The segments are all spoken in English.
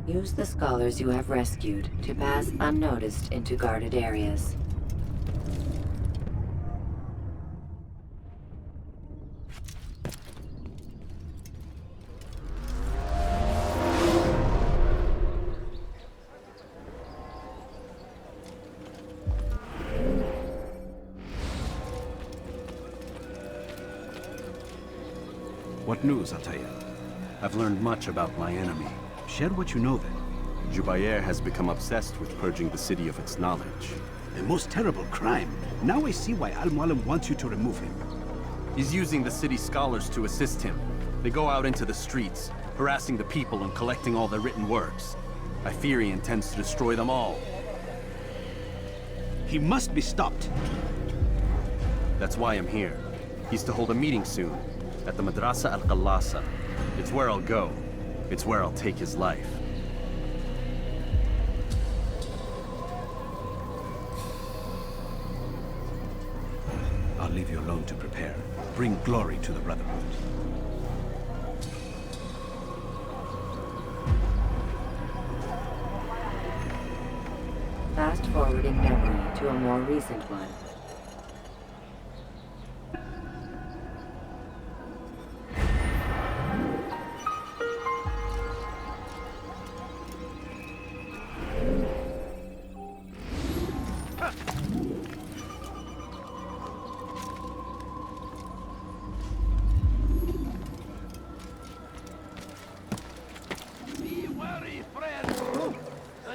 Use the scholars you have rescued to pass unnoticed into guarded areas. What news, Ataya? I've learned much about my enemy. Share what you know then. Jubair has become obsessed with purging the city of its knowledge. A most terrible crime. Now I see why Al-Mualim wants you to remove him. He's using the city scholars to assist him. They go out into the streets, harassing the people and collecting all their written works. I fear he intends to destroy them all. He must be stopped. That's why I'm here. He's to hold a meeting soon, at the Madrasa Al-Qallasa. It's where I'll go. It's where I'll take his life. I'll leave you alone to prepare. Bring glory to the Brotherhood. Fast-forwarding memory to a more recent one.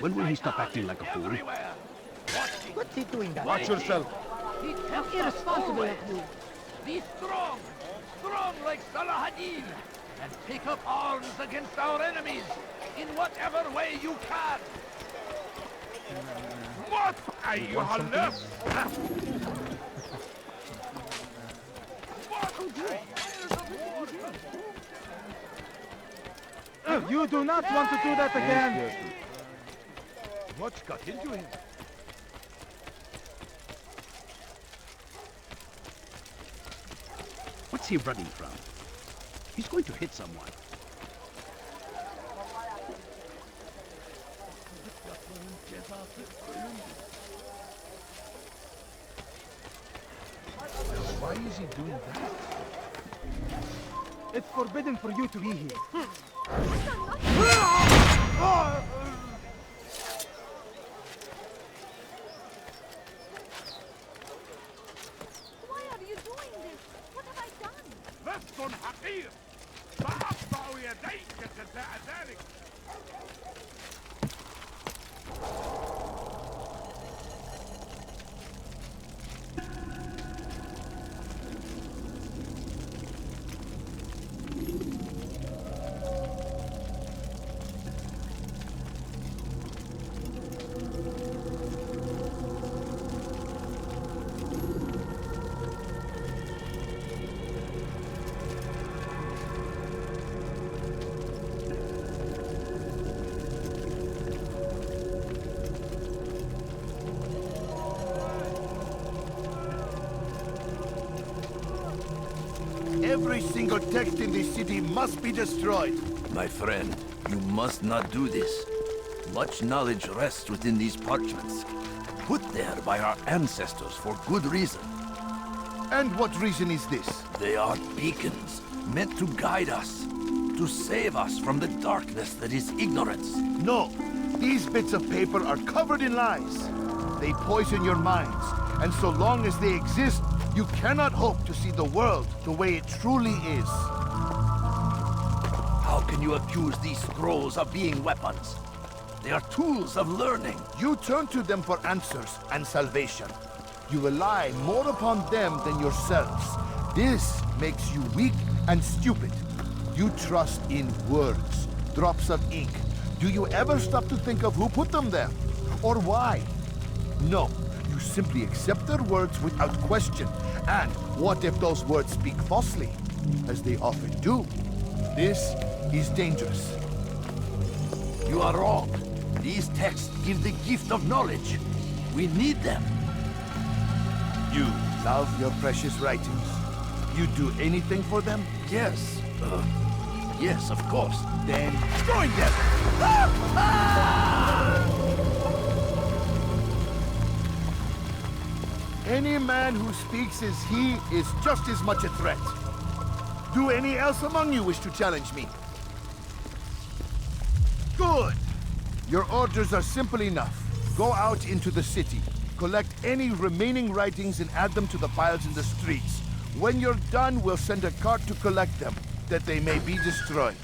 When will he stop acting like a fool? What's he doing that? Watch yourself. How irresponsible of you. Be strong. Strong like Salahadin. And take up arms against our enemies in whatever way you can. What? أيها الناس. You do not want to do that again. Much got into him. What's he running from? He's going to hit someone. Why is he doing that? It's forbidden for you to be here. Why are you doing this? What have I done? لست حقير. سأقطع يديك جزاء ذلك. Every single text in this city must be destroyed. My friend, you must not do this. Much knowledge rests within these parchments, put there by our ancestors for good reason. And what reason is this? They are beacons, meant to guide us, to save us from the darkness that is ignorance. No, these bits of paper are covered in lies. They poison your minds, and so long as they exist, you cannot hope to see the world the way it truly is. How can you accuse these scrolls of being weapons? They are tools of learning. You turn to them for answers and salvation. You rely more upon them than yourselves. This makes you weak and stupid. You trust in words, drops of ink. Do you ever stop to think of who put them there? Or why? No. You simply accept their words without question. And what if those words speak falsely? As they often do. This is dangerous. You are wrong. These texts give the gift of knowledge. We need them. You love your precious writings. You'd do anything for them? Yes. Yes, of course. Then join them! Any man who speaks as he is just as much a threat. Do any else among you wish to challenge me? Good! Your orders are simple enough. Go out into the city, collect any remaining writings and add them to the piles in the streets. When you're done, we'll send a cart to collect them, that they may be destroyed.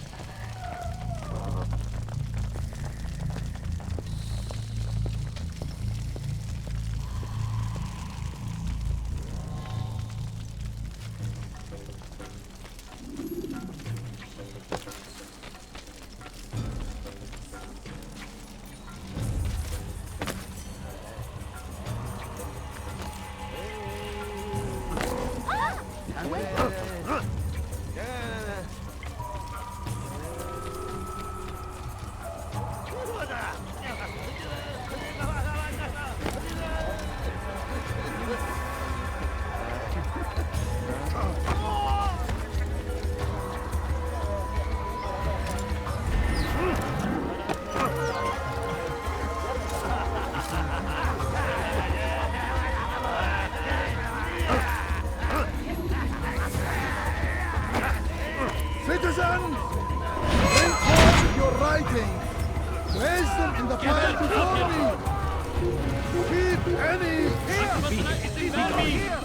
Citizen! Bring forth your writing! Place them in the pile before me! Keep any here!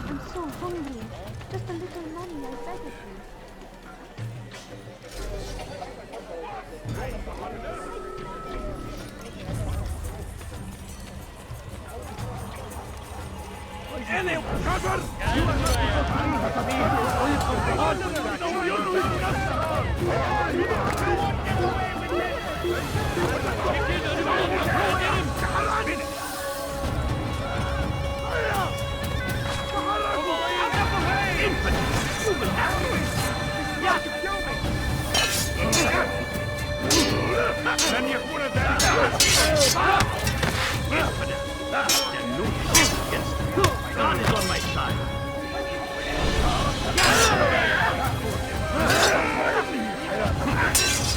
I'm so hungry. Just a little money, I beg of you. God is on my side.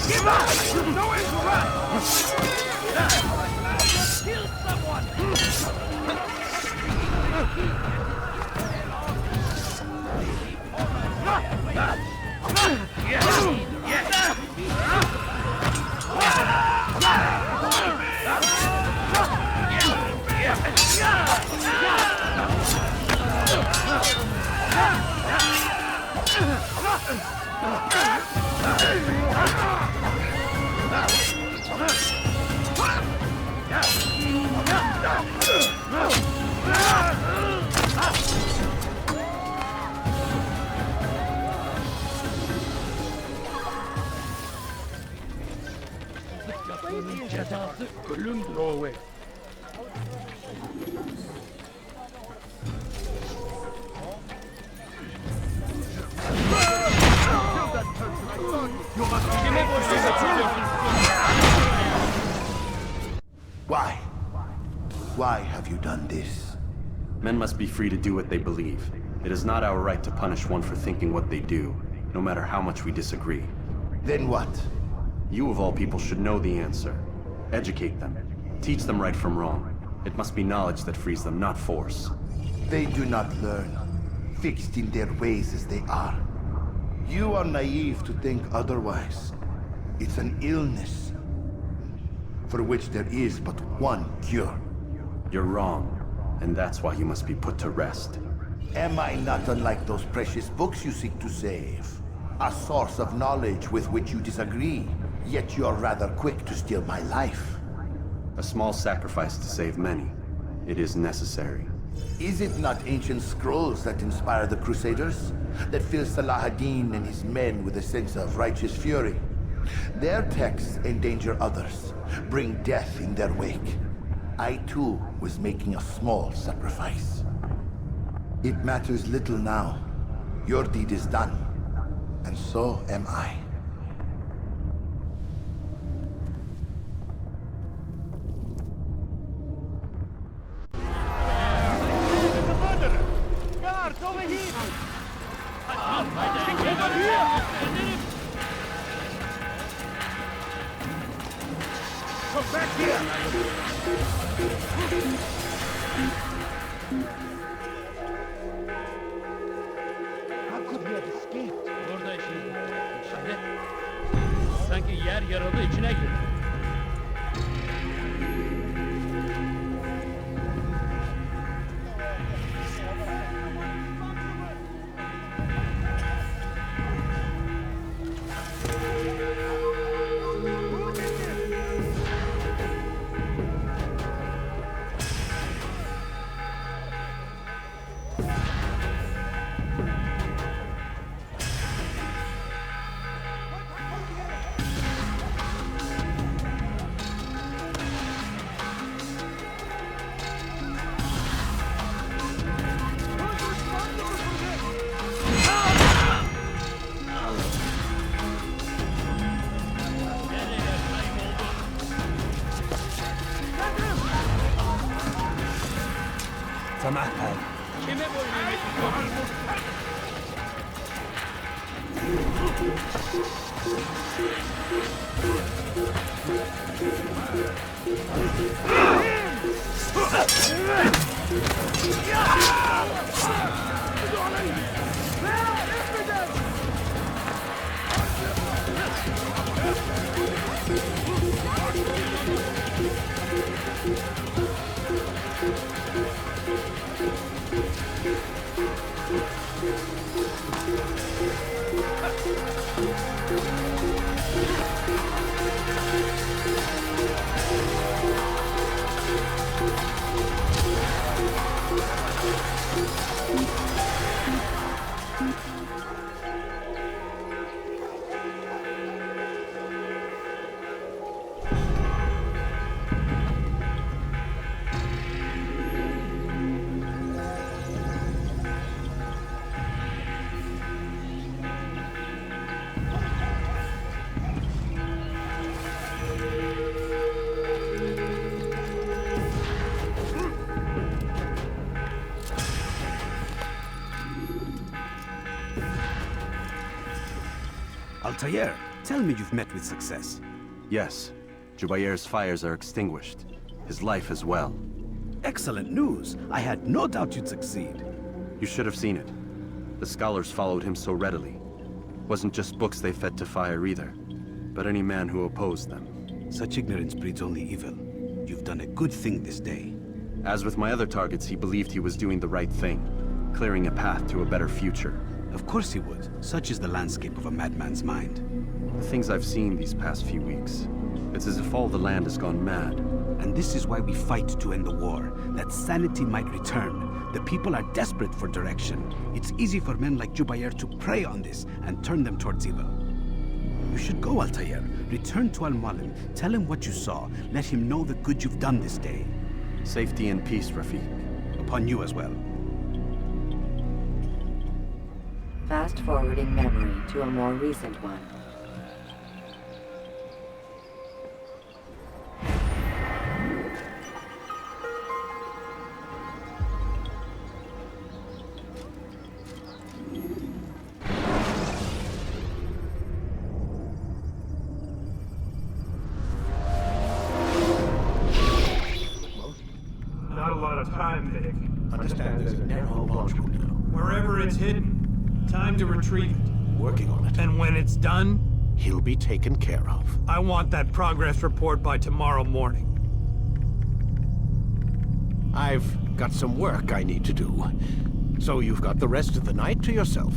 Give up! Nowhere to run! Kill someone! Go away. Why? Why have you done this? Men must be free to do what they believe. It is not our right to punish one for thinking what they do, no matter how much we disagree. Then what? You of all people should know the answer. Educate them. Teach them right from wrong. It must be knowledge that frees them, not force. They do not learn, fixed in their ways as they are. You are naive to think otherwise. It's an illness for which there is but one cure. You're wrong, and that's why you must be put to rest. Am I not unlike those precious books you seek to save? A source of knowledge with which you disagree, yet you're rather quick to steal my life. A small sacrifice to save many. It is necessary. Is it not ancient scrolls that inspire the Crusaders? That fill Salah ad-Din and his men with a sense of righteous fury? Their texts endanger others, bring death in their wake. I too was making a small sacrifice. It matters little now. Your deed is done, and so am I. Guards, over here! Come back here! How could we have escaped? Orada şimdi. Şahane. Sanki yer yarıldı içine girdi. Samahal. Kime boyun eğiyorsun? Altair, tell me you've met with success. Yes. Jubair's fires are extinguished. His life as well. Excellent news. I had no doubt you'd succeed. You should have seen it. The scholars followed him so readily. Wasn't just books they fed to fire either, but any man who opposed them. Such ignorance breeds only evil. You've done a good thing this day. As with my other targets, he believed he was doing the right thing, clearing a path to a better future. Of course he would. Such is the landscape of a madman's mind. The things I've seen these past few weeks, it's as if all the land has gone mad. And this is why we fight to end the war, that sanity might return. The people are desperate for direction. It's easy for men like Jubair to prey on this and turn them towards evil. You should go, Altair. Return to Al-Mualim. Tell him what you saw. Let him know the good you've done this day. Safety and peace, Rafiq. Upon you as well. Fast-forwarding memory to a more recent one. Not a lot of time, Vic. Understand there's a narrow launch window. Wherever it's hidden, time to retrieve it. Working on it. And when it's done, He'll be taken care of. I want that progress report by tomorrow morning. I've got some work I need to do. So you've got the rest of the night to yourself.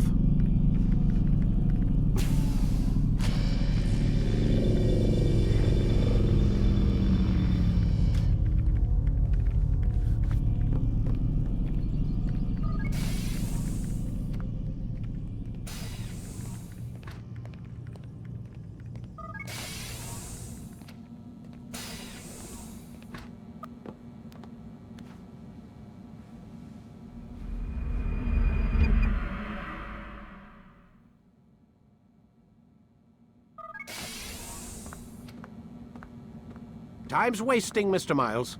Time's wasting, Mr. Miles.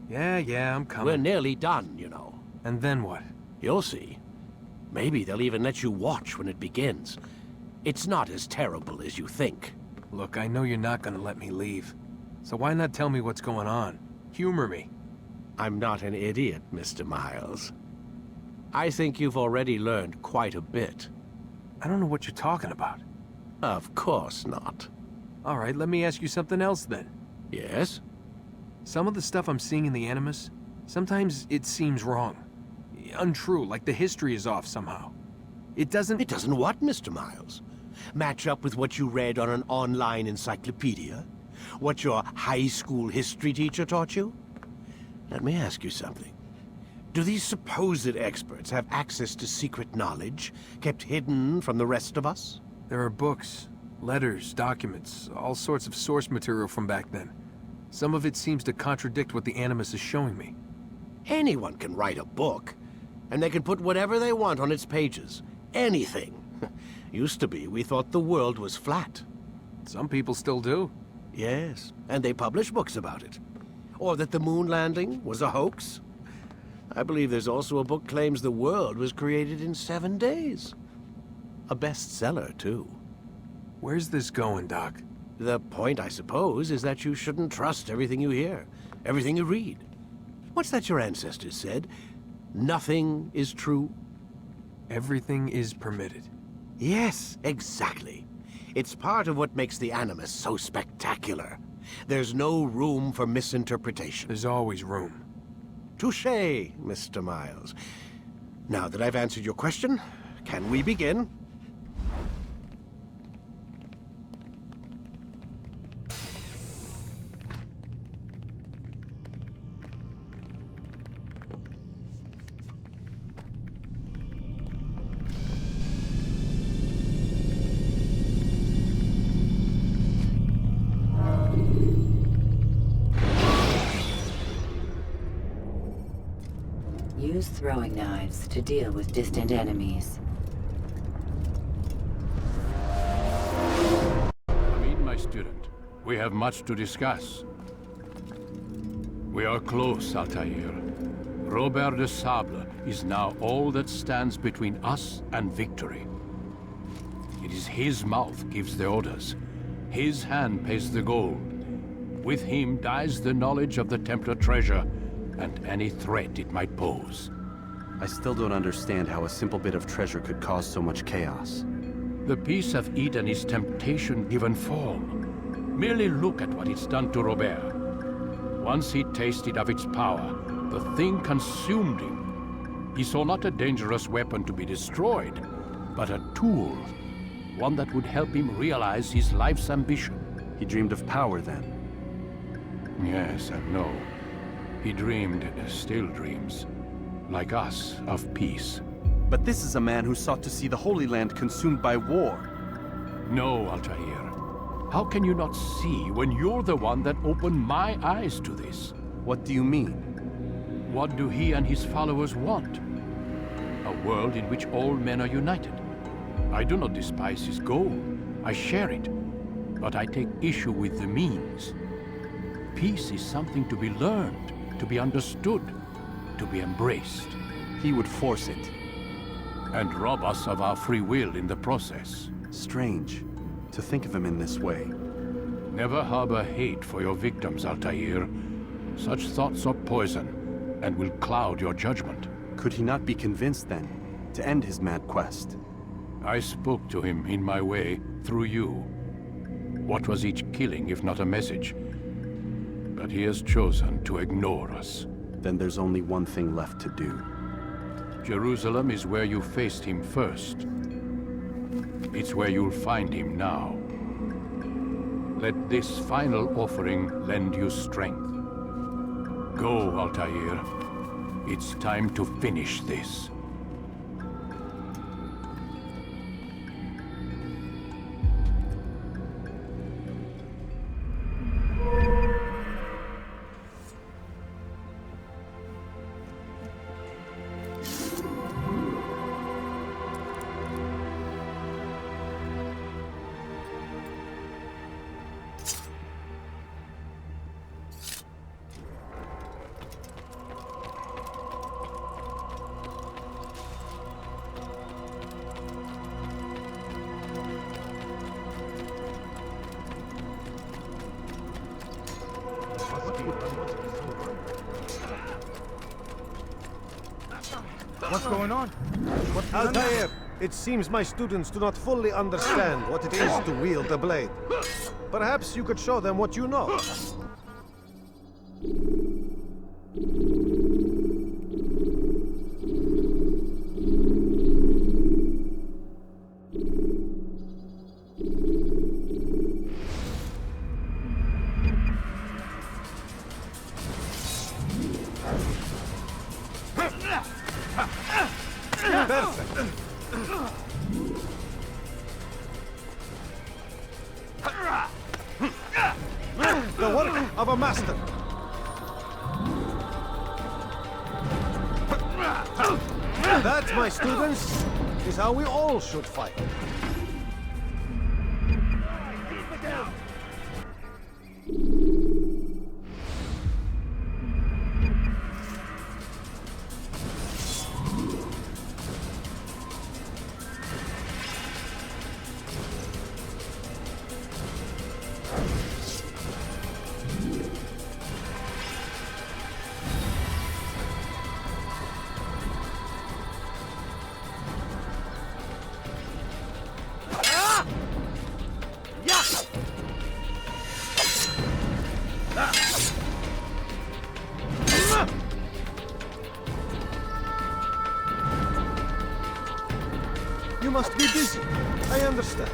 Yeah, I'm coming. We're nearly done, you know. And then what? You'll see. Maybe they'll even let you watch when it begins. It's not as terrible as you think. Look, I know you're not gonna let me leave. So why not tell me what's going on? Humor me. I'm not an idiot, Mr. Miles. I think you've already learned quite a bit. I don't know what you're talking about. Of course not. All right, let me ask you something else then. Yes? Some of the stuff I'm seeing in the Animus, sometimes it seems wrong. Untrue, like the history is off somehow. It doesn't... It doesn't what, Mr. Miles? Match up with what you read on an online encyclopedia? What your high school history teacher taught you? Let me ask you something. Do these supposed experts have access to secret knowledge, kept hidden from the rest of us? There are books, letters, documents, all sorts of source material from back then. Some of it seems to contradict what the Animus is showing me. Anyone can write a book, and they can put whatever they want on its pages. Anything. Used to be, we thought the world was flat. Some people still do. Yes, and they publish books about it. Or that the moon landing was a hoax. I believe there's also a book claims the world was created in 7 days. A bestseller, too. Where's this going, Doc? The point, I suppose, is that you shouldn't trust everything you hear, everything you read. What's that your ancestors said? Nothing is true? Everything is permitted. Yes, exactly. It's part of what makes the Animus so spectacular. There's no room for misinterpretation. There's always room. Touché, Mr. Miles. Now that I've answered your question, can we begin? Use throwing knives to deal with distant enemies. Come in, my student. We have much to discuss. We are close, Altair. Robert de Sable is now all that stands between us and victory. It is his mouth gives the orders. His hand pays the gold. With him dies the knowledge of the Templar treasure and any threat it might pose. I still don't understand how a simple bit of treasure could cause so much chaos. The piece of Eden is temptation given form. Merely look at what it's done to Robert. Once he tasted of its power, the thing consumed him. He saw not a dangerous weapon to be destroyed, but a tool. One that would help him realize his life's ambition. He dreamed of power then? Yes and no. He dreamed, still dreams, like us, of peace. But this is a man who sought to see the Holy Land consumed by war. No, Altair. How can you not see when you're the one that opened my eyes to this? What do you mean? What do he and his followers want? A world in which all men are united. I do not despise his goal. I share it. But I take issue with the means. Peace is something to be learned, to be understood, to be embraced. He would force it. And rob us of our free will in the process. Strange, to think of him in this way. Never harbor hate for your victims, Altair. Such thoughts are poison, and will cloud your judgment. Could he not be convinced, then, to end his mad quest? I spoke to him in my way, through you. What was each killing if not a message? But he has chosen to ignore us. Then there's only one thing left to do. Jerusalem is where you faced him first. It's where you'll find him now. Let this final offering lend you strength. Go, Altair. It's time to finish this. What's going on? Altair, it seems my students do not fully understand what it is to wield the blade. Perhaps you could show them what you know. Perfect. The work of a master. That, my students, is how we all should fight. You must be busy. I understand.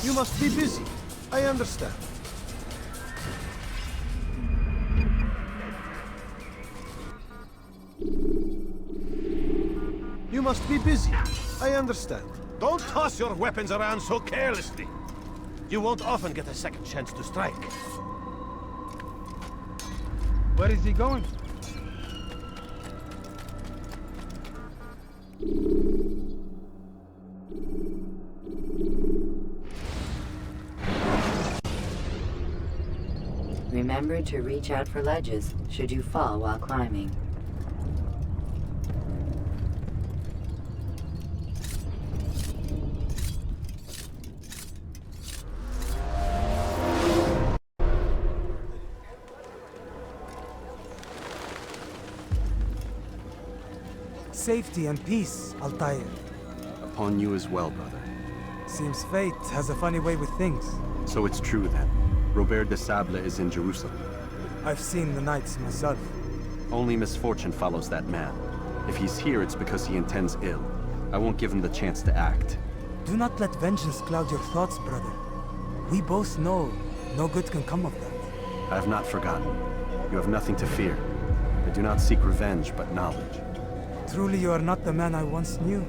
You must be busy. I understand. You must be busy. I understand. Don't toss your weapons around so carelessly. You won't often get a second chance to strike. Where is he going? Remember to reach out for ledges should you fall while climbing. Safety and peace, Altair. Upon you as well, brother. Seems fate has a funny way with things. So it's true then. Robert de Sable is in Jerusalem. I've seen the knights myself. Only misfortune follows that man. If he's here, it's because he intends ill. I won't give him the chance to act. Do not let vengeance cloud your thoughts, brother. We both know no good can come of that. I have not forgotten. You have nothing to fear. I do not seek revenge, but knowledge. Truly you are not the man I once knew.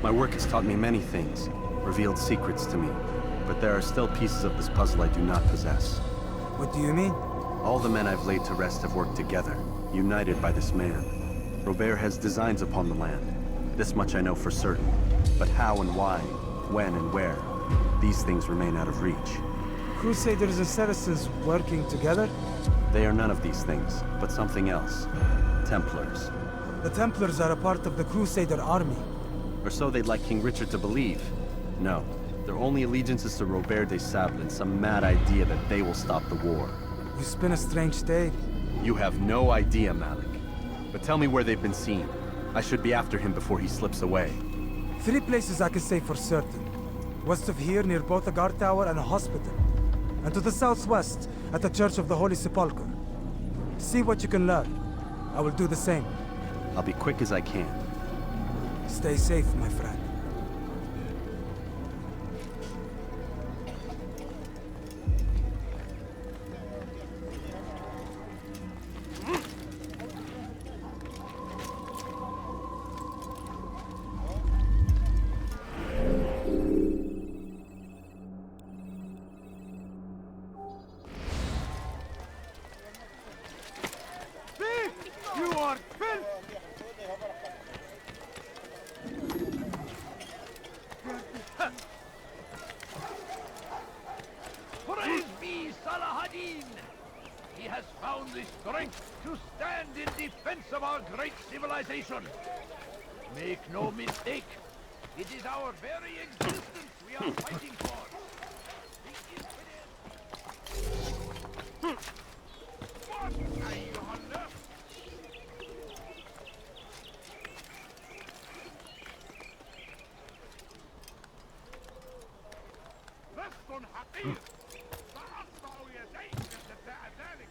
My work has taught me many things, revealed secrets to me. But there are still pieces of this puzzle I do not possess. What do you mean? All the men I've laid to rest have worked together, united by this man. Robert has designs upon the land. This much I know for certain. But how and why, when and where, these things remain out of reach. Crusaders and Saracens working together? They are none of these things, but something else. Templars. The Templars are a part of the Crusader army. Or so they'd like King Richard to believe. No, their only allegiance is to Robert de Sable and some mad idea that they will stop the war. You spin a strange tale. You have no idea, Malik. But tell me where they've been seen. I should be after him before he slips away. 3 places I can say for certain. West of here, near both a guard tower and a hospital. And to the southwest, at the Church of the Holy Sepulchre. See what you can learn. I will do the same. I'll be quick as I can. Stay safe, my friend. You are filth! Praise be Salahadin! He has found the strength to stand in defense of our great civilization. Make no mistake, It is our very existence we are fighting for. The infinite. What are you on earth? لست حقير سأقطع يديك جزاء ذلك.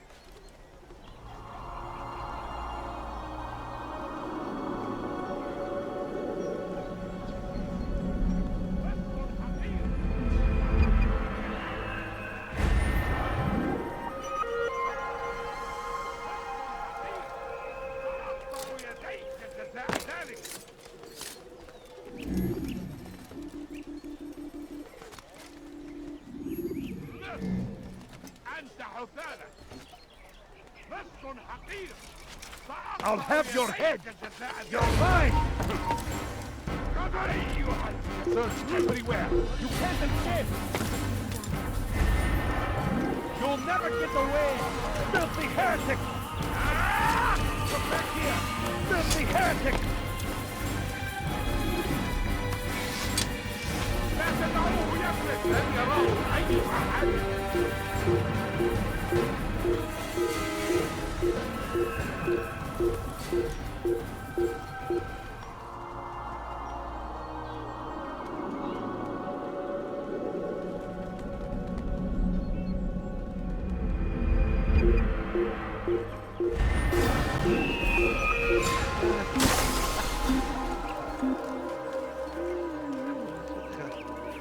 I'll have your head! You're mine! Search everywhere! You can't escape! You'll never get away! Filthy heretic! Come back here! Filthy heretic!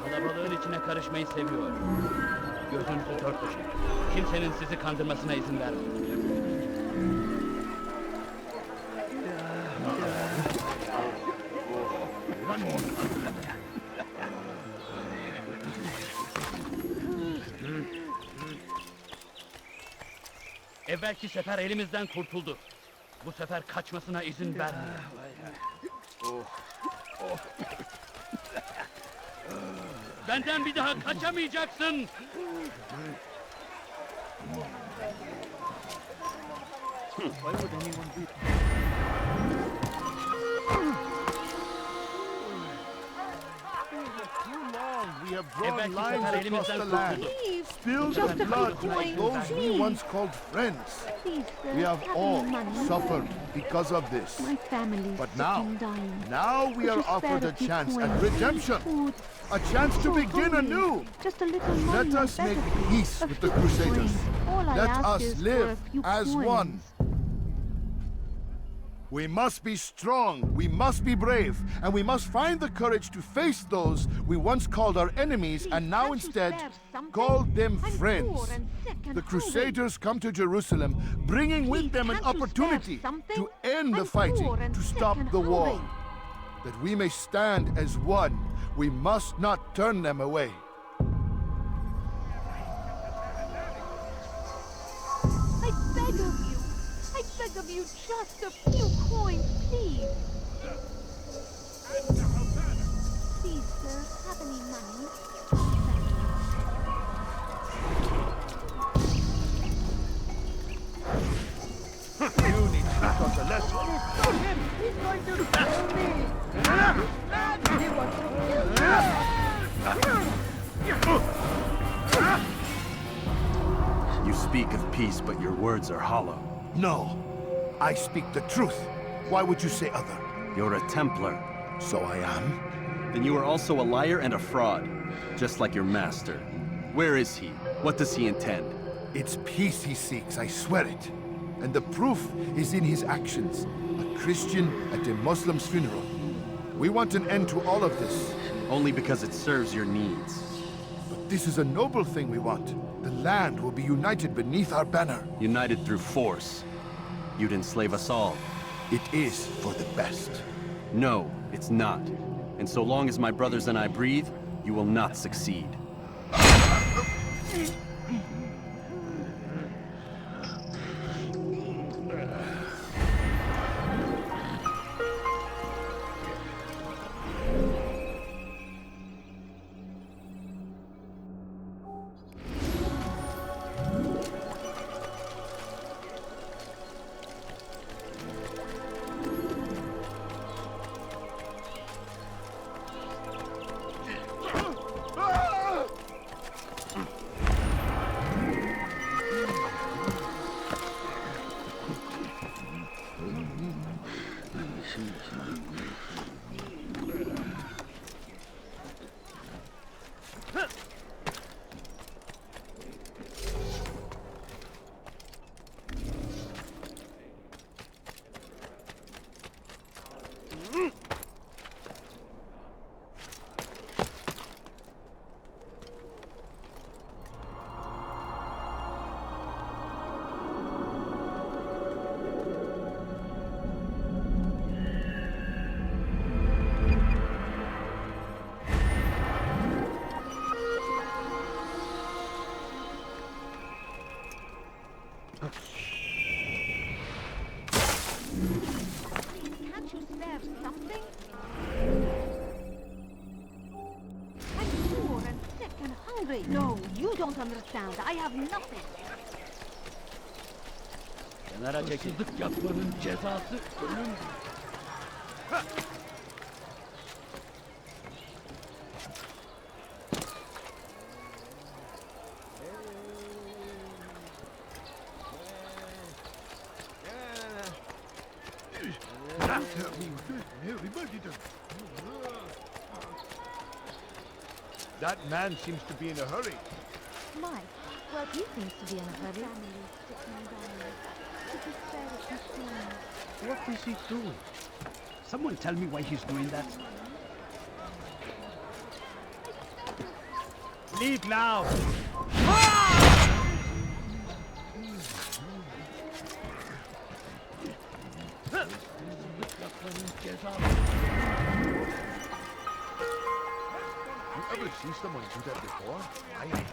Kalabalığın içine karışmayı seviyor. Gözünüzü dört açın. Kimsenin sizi kandırmasına izin vermeyin. Evvelki sefer elimizden kurtuldu. Bu sefer kaçmasına izin vermeyin. Benden bir daha kaçamayacaksın. We have drawn lines across the land, spilled the blood of those we once called friends. We have all suffered because of this. But now we are offered a chance at redemption, a chance to begin anew. Let us make peace with the Crusaders. Let us live as one. We must be strong, we must be brave, and we must find the courage to face those we once called our enemies and now instead call them friends. The Crusaders come to Jerusalem, bringing with them an opportunity to end the fighting, to stop the war. That we may stand as one, we must not turn them away. I beg of you. I beg of you, just a few coins, please. Please, sir, have any money? You need to be taught a lesson. Shoot him! He's going to kill me! He wants to kill me! You speak of peace, but your words are hollow. No, I speak the truth. Why would you say other? You're a Templar. So I am? Then you are also a liar and a fraud, just like your master. Where is he? What does he intend? It's peace he seeks, I swear it. And the proof is in his actions. A Christian at a Muslim's funeral. We want an end to all of this. Only because it serves your needs. But this is a noble thing we want. The land will be united beneath our banner. United through force. You'd enslave us all. It is for the best. No, it's not. And so long as my brothers and I breathe, you will not succeed. hungry. No, you don't understand. I have nothing. Kenara çekil. Hırsızlık yapmanın cezası ölümdür. That man seems to be in a hurry. Mike, well, he seems to be in a hurry. What is he doing? Someone tell me why he's doing that. Leave now! You ever see someone do that before? I have.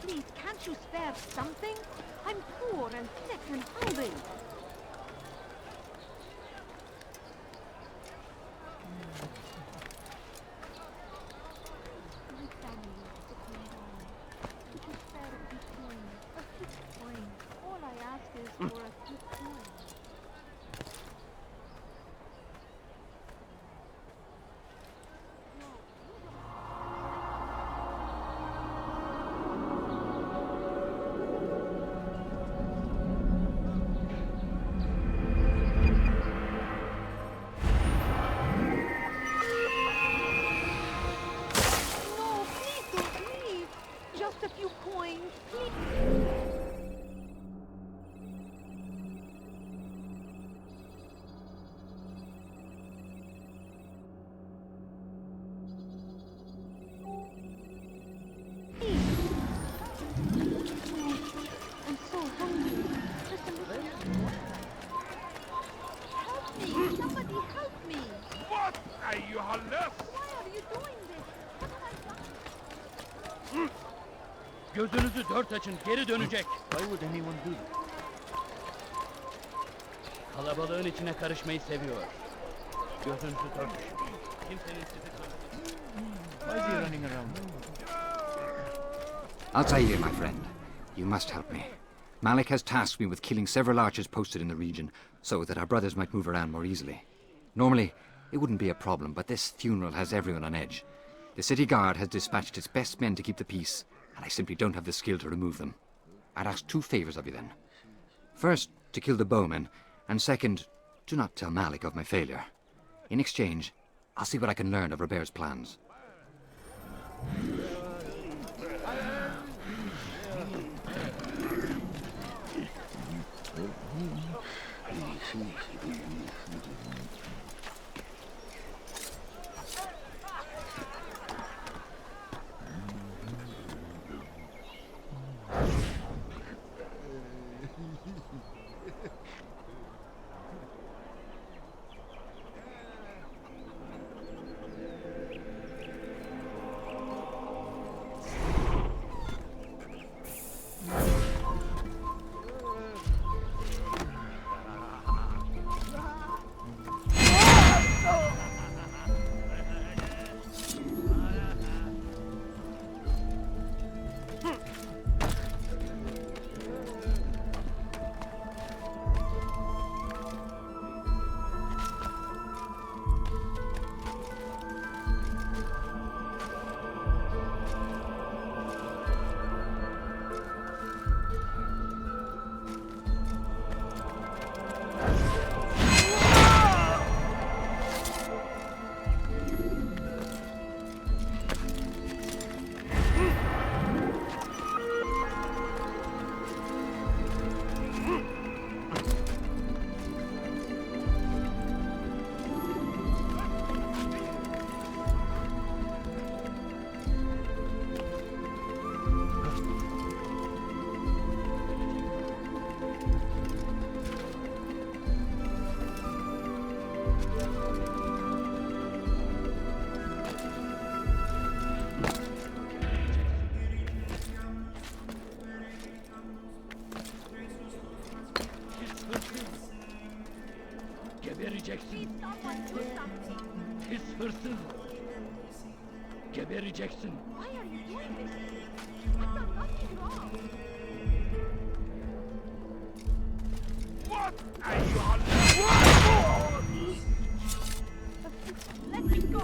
Please, can't you spare something? I'm poor and sick and hungry. My family is sitting down. Could you spare a few coins? A few coins. All I ask is for a few coins. No, please don't leave. Just a few coins, please. I'm so hungry. Just a little more. Help me! Somebody help me! What are you left? Why are you doing this? What have I done? Gözünüzü dört açın, geri dönecek. Why would anyone do that? Kalabalığın içine karışmayı seviyor. Gözünüzü dört açın. Kimsenin sizi Why is he running around? Altair, my friend. You must help me. Malik has tasked me with killing several archers posted in the region, so that our brothers might move around more easily. Normally, it wouldn't be a problem, but this funeral has everyone on edge. The city guard has dispatched its best men to keep the peace, and I simply don't have the skill to remove them. I'd ask two favors of you then. First, to kill the bowmen, and second, do not tell Malik of my failure. In exchange, I'll see what I can learn of Robert's plans. Gebereceksin. Pis hırsız. Gebereceksin. Why are you doing this? What the fuck is wrong? What are you on? Let me go!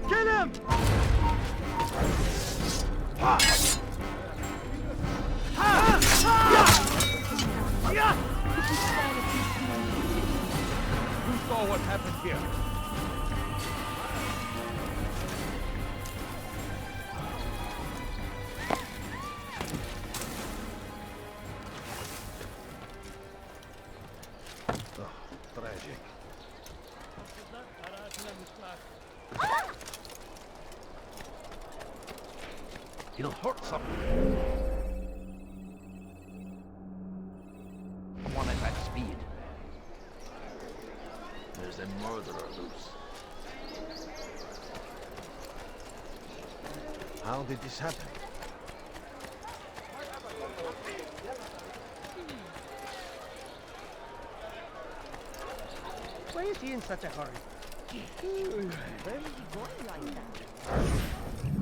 Kill him! Who saw what happened here? Tragic. He'll hurt something. Come on at that speed. There's a murderer loose. How did this happen? Why is he in such a hurry? Where is he going like that?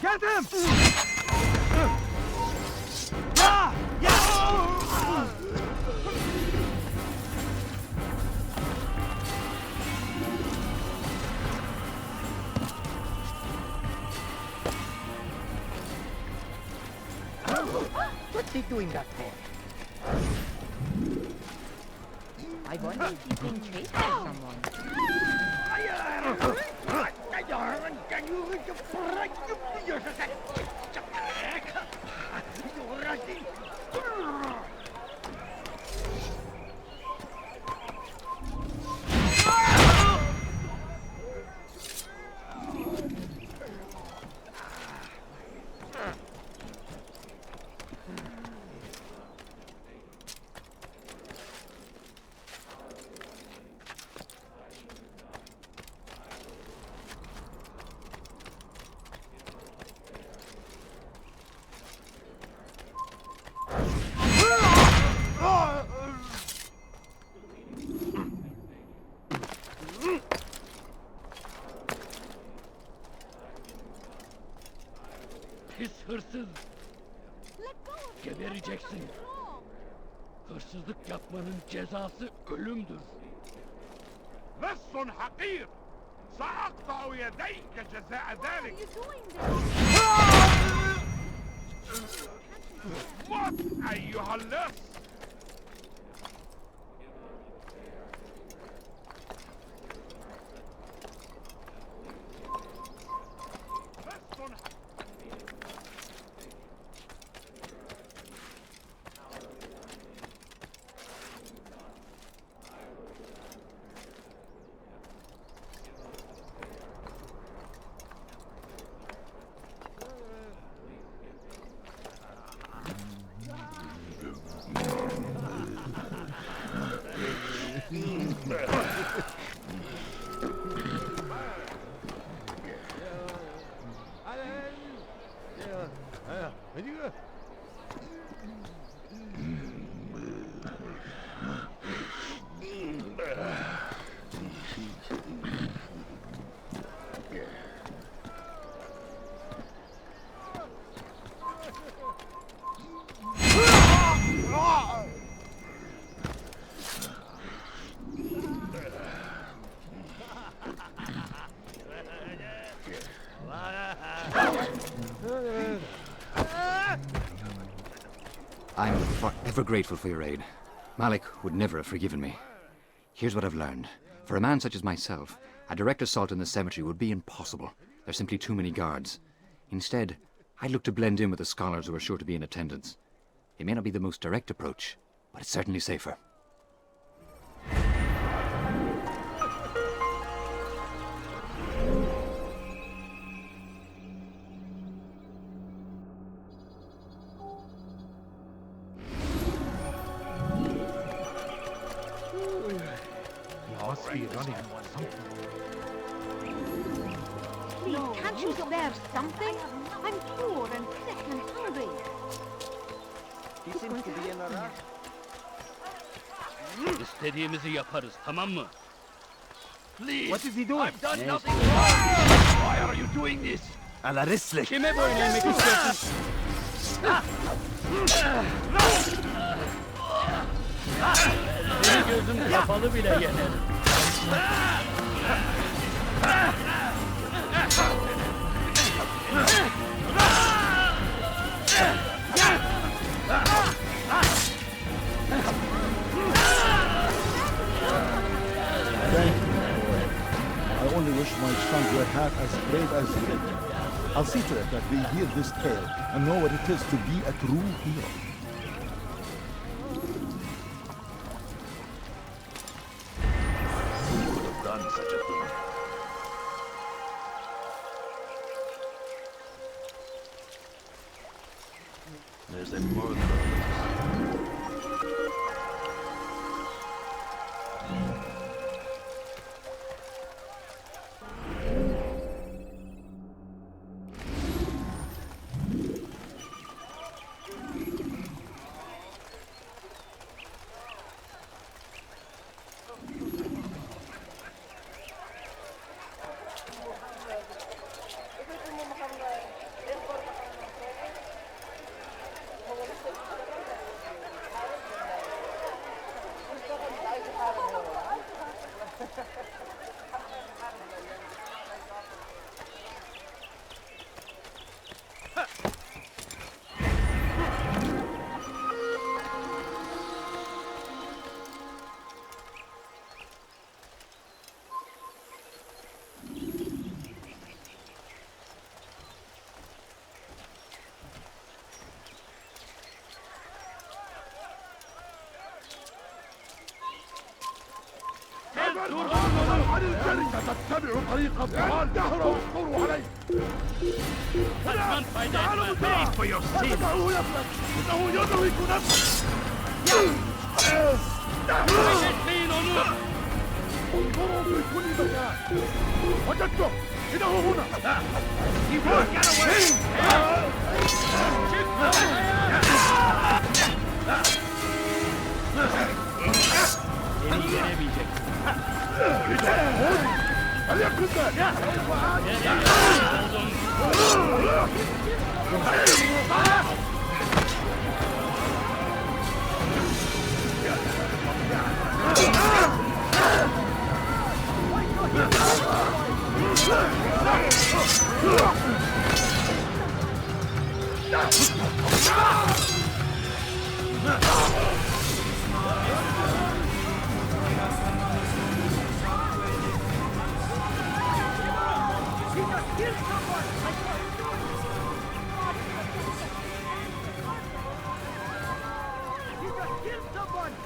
Get him! What's he doing that for? I wonder if he's being chased by someone. Pis hırsız. Let go of me! Gebereceksin. What's wrong? Hırsızlık yapmanın cezası ölümdür. لص حقير سأقطع يديك جزاء Why are ذلك. you doing this? موت أيها اللص. forever grateful for your aid. Malik would never have forgiven me. Here's what I've learned. For a man such as myself, a direct assault on the cemetery would be impossible. There's simply too many guards. Instead, I'd look to blend in with the scholars who are sure to be in attendance. It may not be the most direct approach, but it's certainly safer. Must be running something. Please, can't you spare something? I'm poor and sick and hungry. He seems to be in a rush. İstediğimizi yaparız, tamam mı? Please. What is he doing? I've done nothing wrong. Why are you doing this? Ala rislik. Kime boyun eğmek istiyorsun? Benim gözüm kapalı bile yener. Thank you, boy. I only wish my sons were half as brave as you. I'll see to it that they hear this tale and know what it is to be a true hero. Who could have done such a thing? There's a murderer. عن الجري ستتبع طريق الضلال توقروا عليه تعالوا دعوه يفلت انه يدرك نفسه انظروا في كل مكان وجدته انه هنا فليكن ذلك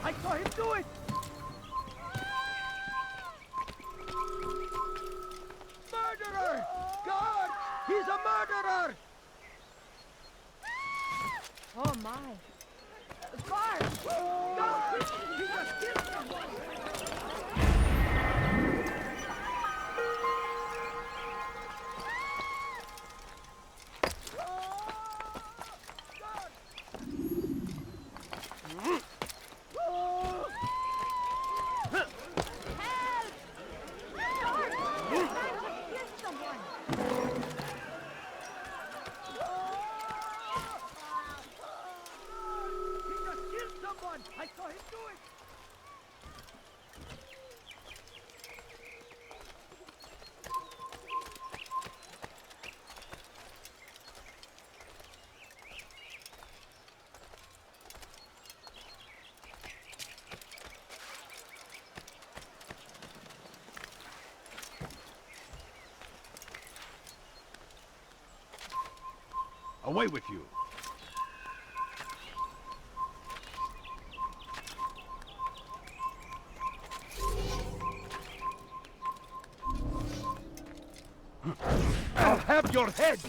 I saw him do it! Murderer! God! He's a murderer! Oh my. Guard! God! He just killed someone! Away with you. I'll have your head!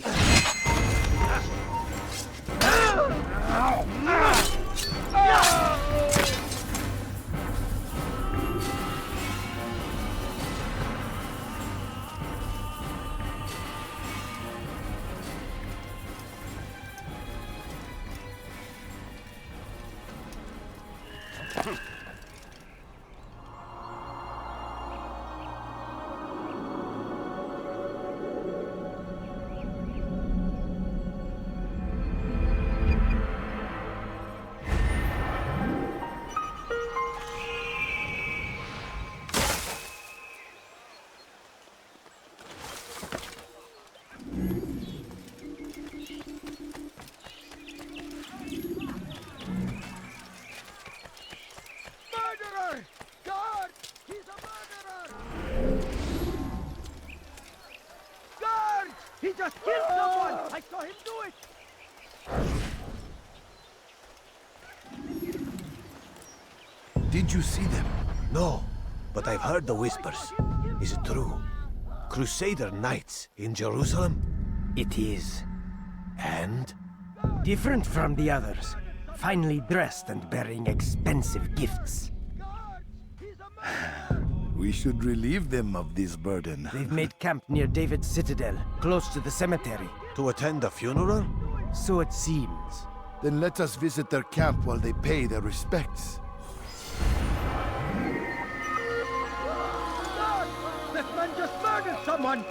just killed someone! I saw him do it! Did you see them? No, but I've heard the whispers. Is it true? Crusader knights in Jerusalem? It is. And? Different from the others. Finely dressed and bearing expensive gifts. We should relieve them of this burden. They've made camp near David's citadel, close to the cemetery. To attend a funeral? So it seems. Then let us visit their camp while they pay their respects. This man just murdered someone!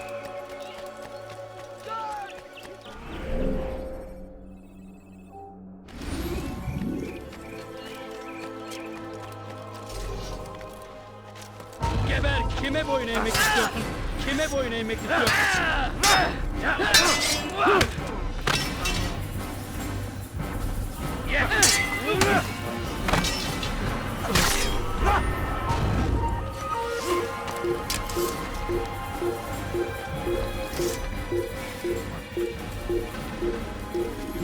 Geber, kime boyun eğmek istiyorsun? Kime boyun eğmek istiyorsun?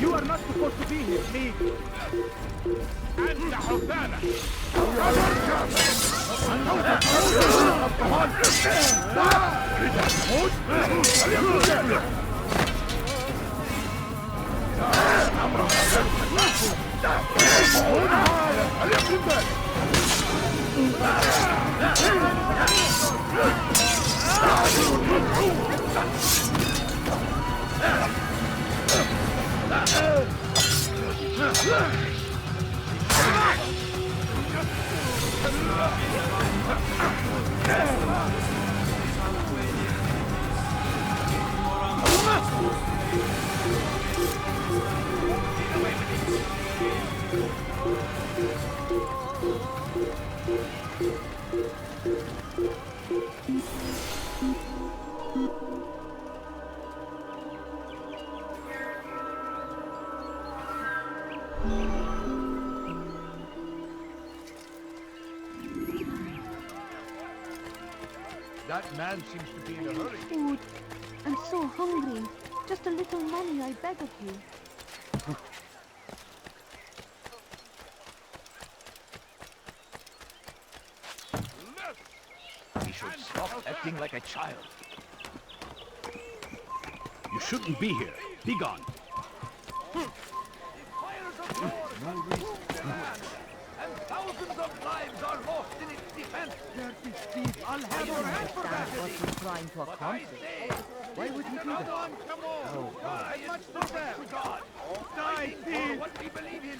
You are not supposed to be here, leave! أنت حبالة! That man seems to be in a hurry. Food. I'm so hungry. Just a little money, I beg of you. He should stop acting like a child. You shouldn't be here. Be gone. And thousands of lives are lost in its defense. Dirty thief, I'll have your hand for that! What he's trying to accomplish. Why would he do that? Oh, God. Much for that. God. Die, thief! What we believe in.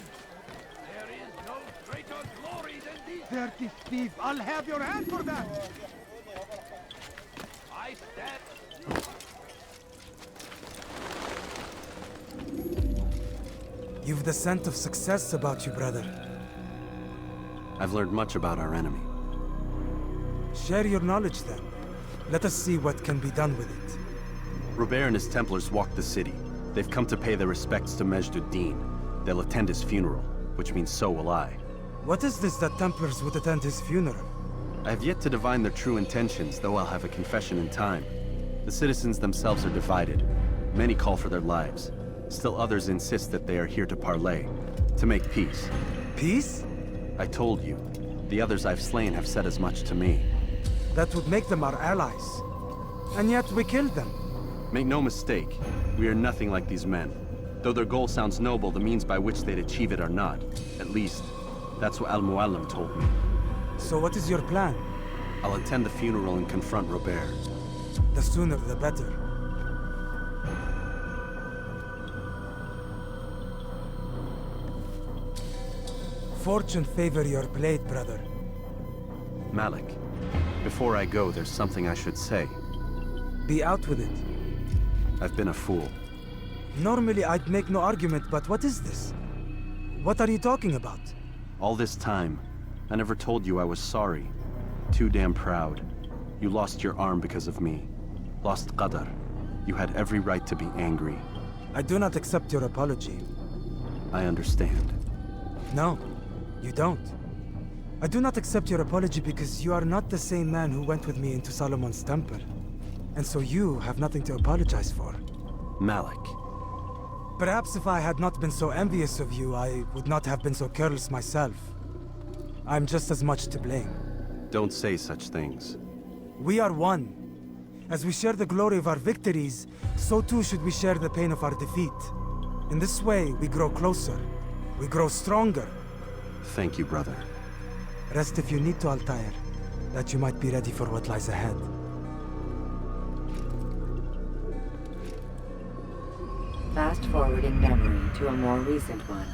There is no greater glory than this. Dirty thief, I'll have your hand for that! I stand. You've the scent of success about you, brother. I've learned much about our enemy. Share your knowledge then. Let us see what can be done with it. Robert and his Templars walked the city. They've come to pay their respects to Majd-ud-Din. They'll attend his funeral, which means so will I. What is this that Templars would attend his funeral? I have yet to divine their true intentions, though I'll have a confession in time. The citizens themselves are divided. Many call for their lives. Still others insist that they are here to parley, to make peace. Peace? I told you. The others I've slain have said as much to me. That would make them our allies. And yet we killed them. Make no mistake, we are nothing like these men. Though their goal sounds noble, the means by which they'd achieve it are not. At least, that's what Al-Muallim told me. So what is your plan? I'll attend the funeral and confront Robert. The sooner the better. Fortune favor your blade, brother. Malik, before I go, there's something I should say. Be out with it. I've been a fool. Normally I'd make no argument, but what is this? What are you talking about? All this time, I never told you I was sorry. Too damn proud. You lost your arm because of me. Lost Qadar. You had every right to be angry. I do not accept your apology. I understand. No, you don't. I do not accept your apology because you are not the same man who went with me into Solomon's temple. And so you have nothing to apologize for. Malik. Perhaps if I had not been so envious of you, I would not have been so careless myself. I'm just as much to blame. Don't say such things. We are one. As we share the glory of our victories, so too should we share the pain of our defeat. In this way, we grow closer. We grow stronger. Thank you, brother. Rest if you need to, Altair, that you might be ready for what lies ahead. Fast-forwarding memory to a more recent one.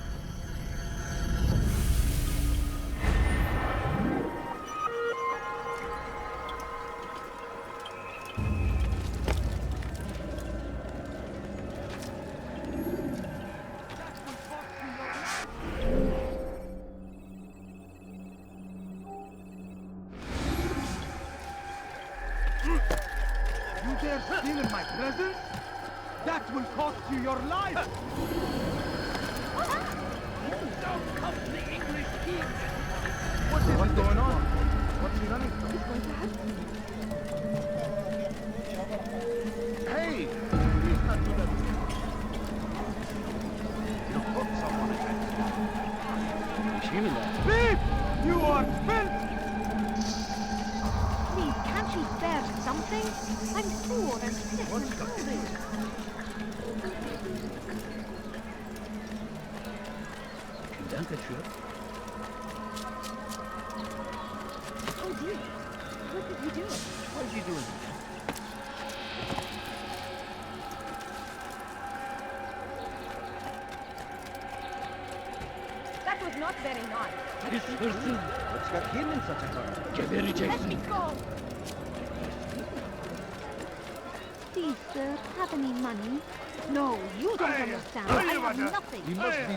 You dare steal in my presence? That will cost you your life! Don't come to the English king! What's going on? What's he running from? Hey! Please not do that. You put someone in that. Thief! You are filth! Please, can't you spare something? I'm poor and sick and hungry. Oh dear. What did he do? What is he doing? That was not very nice. This person What's got him in such a hurry? very Let me go. Please, sir, have any money? No, you don't understand. I have nothing. He must be,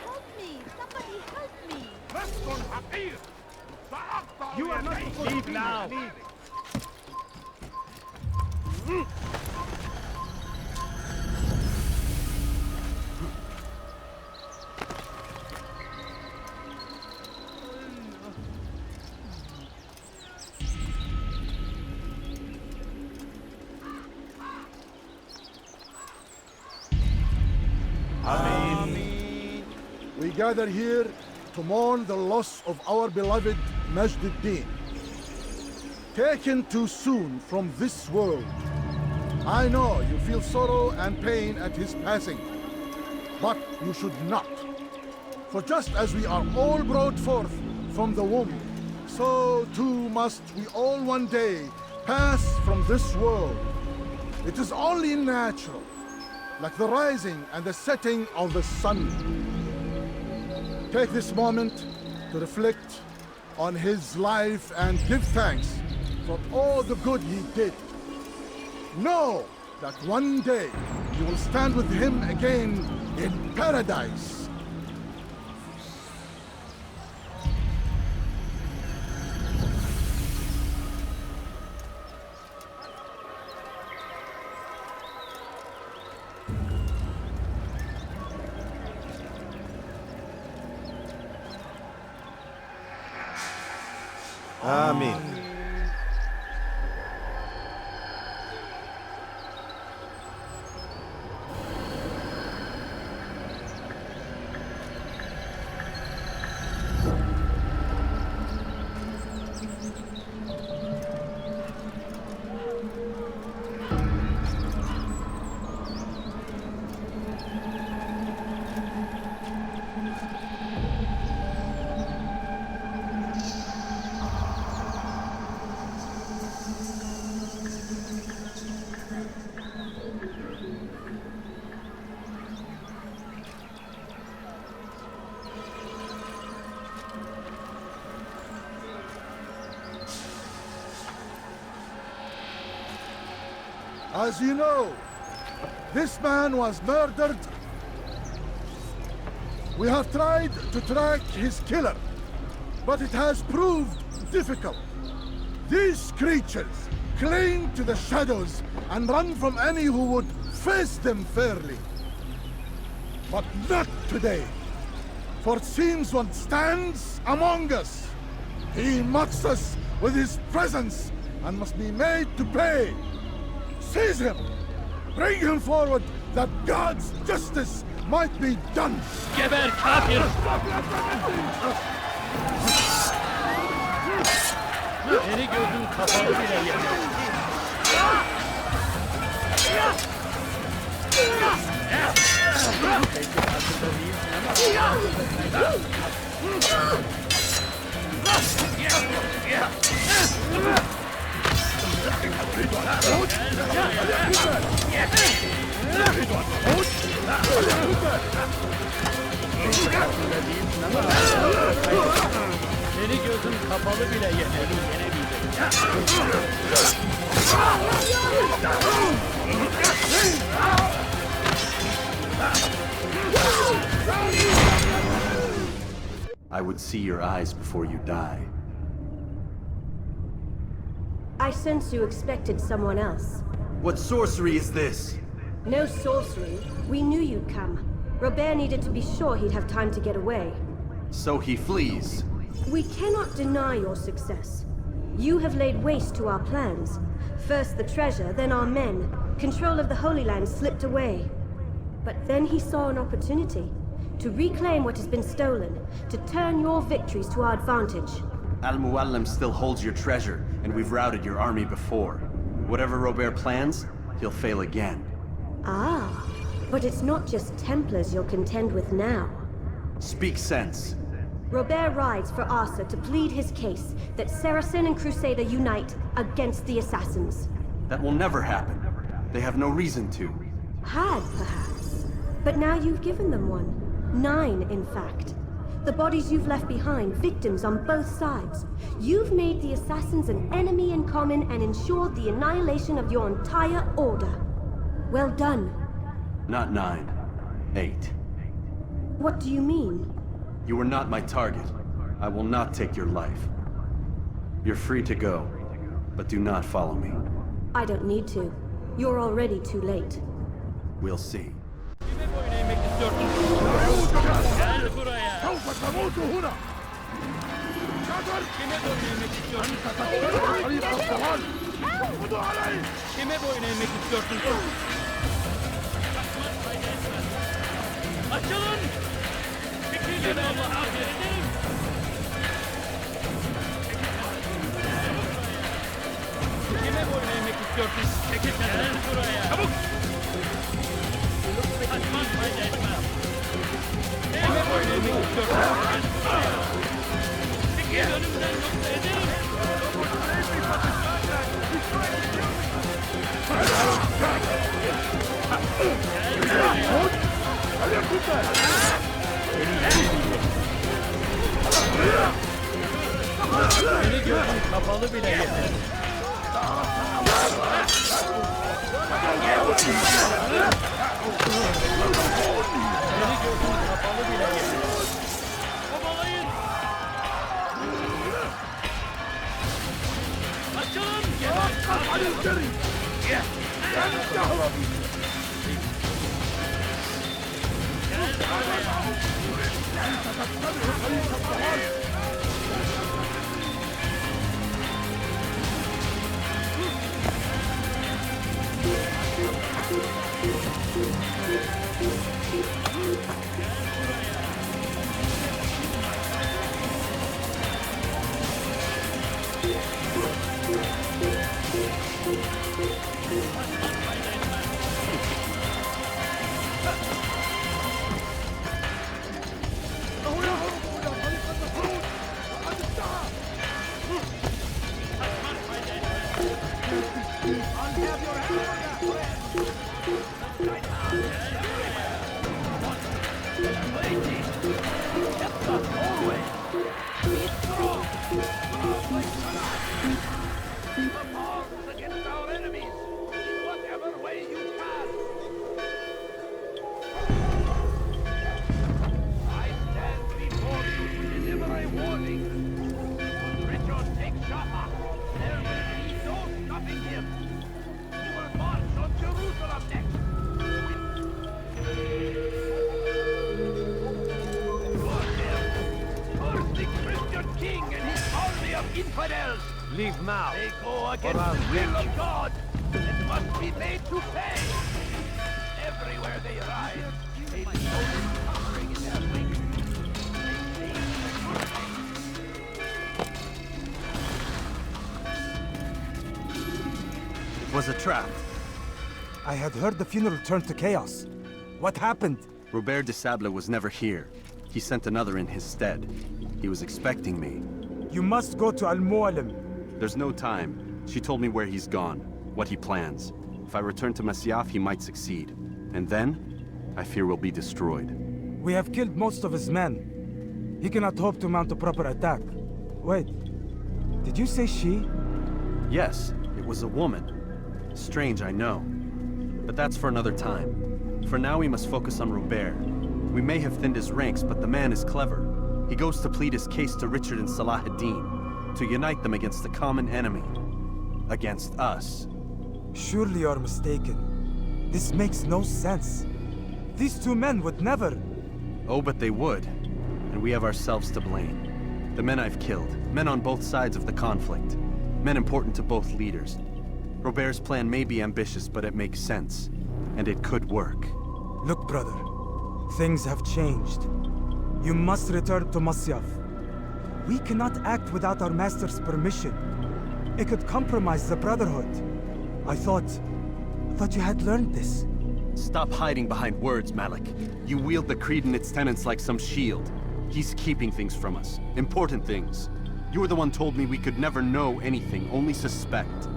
Help me! Somebody help me! You are not supposed to be now. We gather here to mourn the loss of our beloved Majd-ud-Din. Taken too soon from this world. I know you feel sorrow and pain at his passing, but you should not. For just as we are all brought forth from the womb, so too must we all one day pass from this world. It is only natural, like the rising and the setting of the sun. Take this moment to reflect on his life and give thanks for all the good he did. Know that one day you will stand with him again in paradise. Amen. As you know, this man was murdered. We have tried to track his killer, but it has proved difficult. These creatures cling to the shadows and run from any who would face them fairly. But not today. For it seems one stands among us. He mocks us with his presence and must be made to pay. Seize him! Bring him forward that God's justice might be done! Geber kafir! Seni gözün kapalı bile yeter. Seni gözün kapalı bile yenemeyecek. I would see your eyes before you die. I sense you expected someone else. What sorcery is this? No sorcery. We knew you'd come. Robert needed to be sure he'd have time to get away. So he flees. We cannot deny your success. You have laid waste to our plans. First the treasure, then our men. Control of the Holy Land slipped away. But then he saw an opportunity to reclaim what has been stolen, to turn your victories to our advantage. Al-Muallim still holds your treasure, and we've routed your army before. Whatever Robert plans, he'll fail again. Ah, but it's not just Templars you'll contend with now. Speak sense. Robert rides for Asa to plead his case that Saracen and Crusader unite against the Assassins. That will never happen. They have no reason to. Had, perhaps. But now you've given them one. 9, in fact. The bodies you've left behind, victims on both sides. You've made the Assassins an enemy in common and ensured the annihilation of your entire order. Well done. Not 9. 8. What do you mean? You were not my target. I will not take your life. You're free to go, but do not follow me. I don't need to. You're already too late. We'll see. Gel buraya. سوف تموت هنا. Kime boyun eğmek istiyorsun? طريق الضلال. اقبضوا عليه. Kime boyun eğmek istiyorsun? Açılın! Fikirleri Allah'a verin. Kime boyun eğmek istiyorsun? Çekil gel buraya. Çabuk! Kaçman fayda etmez. Kime boyun eğmek istiyorsun? Fikir önümden yoksa ederim. Beni gözün kapalı bile yeter. Beni gözün kapalı bile yeter. Kovalayın. Açılın. Against our enemies, in whatever way you can. I stand before you to deliver a warning. Should Richard take Jaffa, there will be no stopping him. He will march on Jerusalem next. First the Christian king and his army of infidels. Leave now. They go against the will of God. It must be made to pay. Everywhere they ride, they load suffering in their wake. It was a trap. I had heard the funeral turned to chaos. What happened? Robert de Sable was never here. He sent another in his stead. He was expecting me. You must go to Al-Mualim. There's no time. She told me where he's gone, what he plans. If I return to Masyaf, he might succeed. And then, I fear we'll be destroyed. We have killed most of his men. He cannot hope to mount a proper attack. Wait, did you say she? Yes, it was a woman. Strange, I know. But that's for another time. For now, we must focus on Robert. We may have thinned his ranks, but the man is clever. He goes to plead his case to Richard and Salah ad-Din, to unite them against the common enemy. Against us. Surely you're mistaken. This makes no sense. These two men would never... Oh, but they would. And we have ourselves to blame. The men I've killed, men on both sides of the conflict. Men important to both leaders. Robert's plan may be ambitious, but it makes sense. And it could work. Look, brother. Things have changed. You must return to Masyaf. We cannot act without our master's permission. It could compromise the Brotherhood. I thought you had learned this. Stop hiding behind words, Malik. You wield the creed and its tenets like some shield. He's keeping things from us. Important things. You were the one told me we could never know anything, only suspect.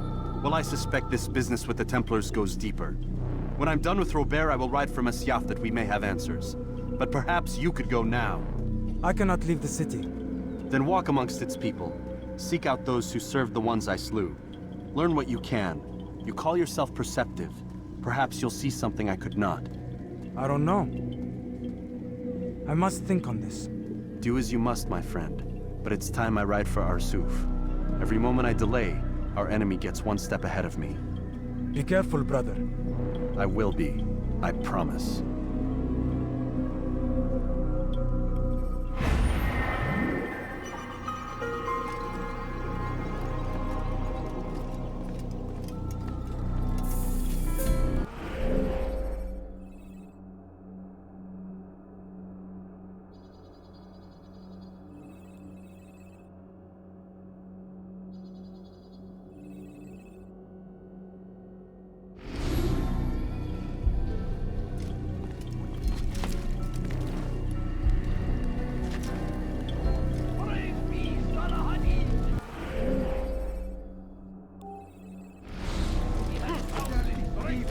Well, I suspect this business with the Templars goes deeper. When I'm done with Robert, I will ride for Masyaf that we may have answers. But perhaps you could go now. I cannot leave the city. Then walk amongst its people. Seek out those who served the ones I slew. Learn what you can. You call yourself perceptive. Perhaps you'll see something I could not. I don't know. I must think on this. Do as you must, my friend. But it's time I ride for Arsuf. Every moment I delay, our enemy gets one step ahead of me. Be careful, brother. I will be. I promise.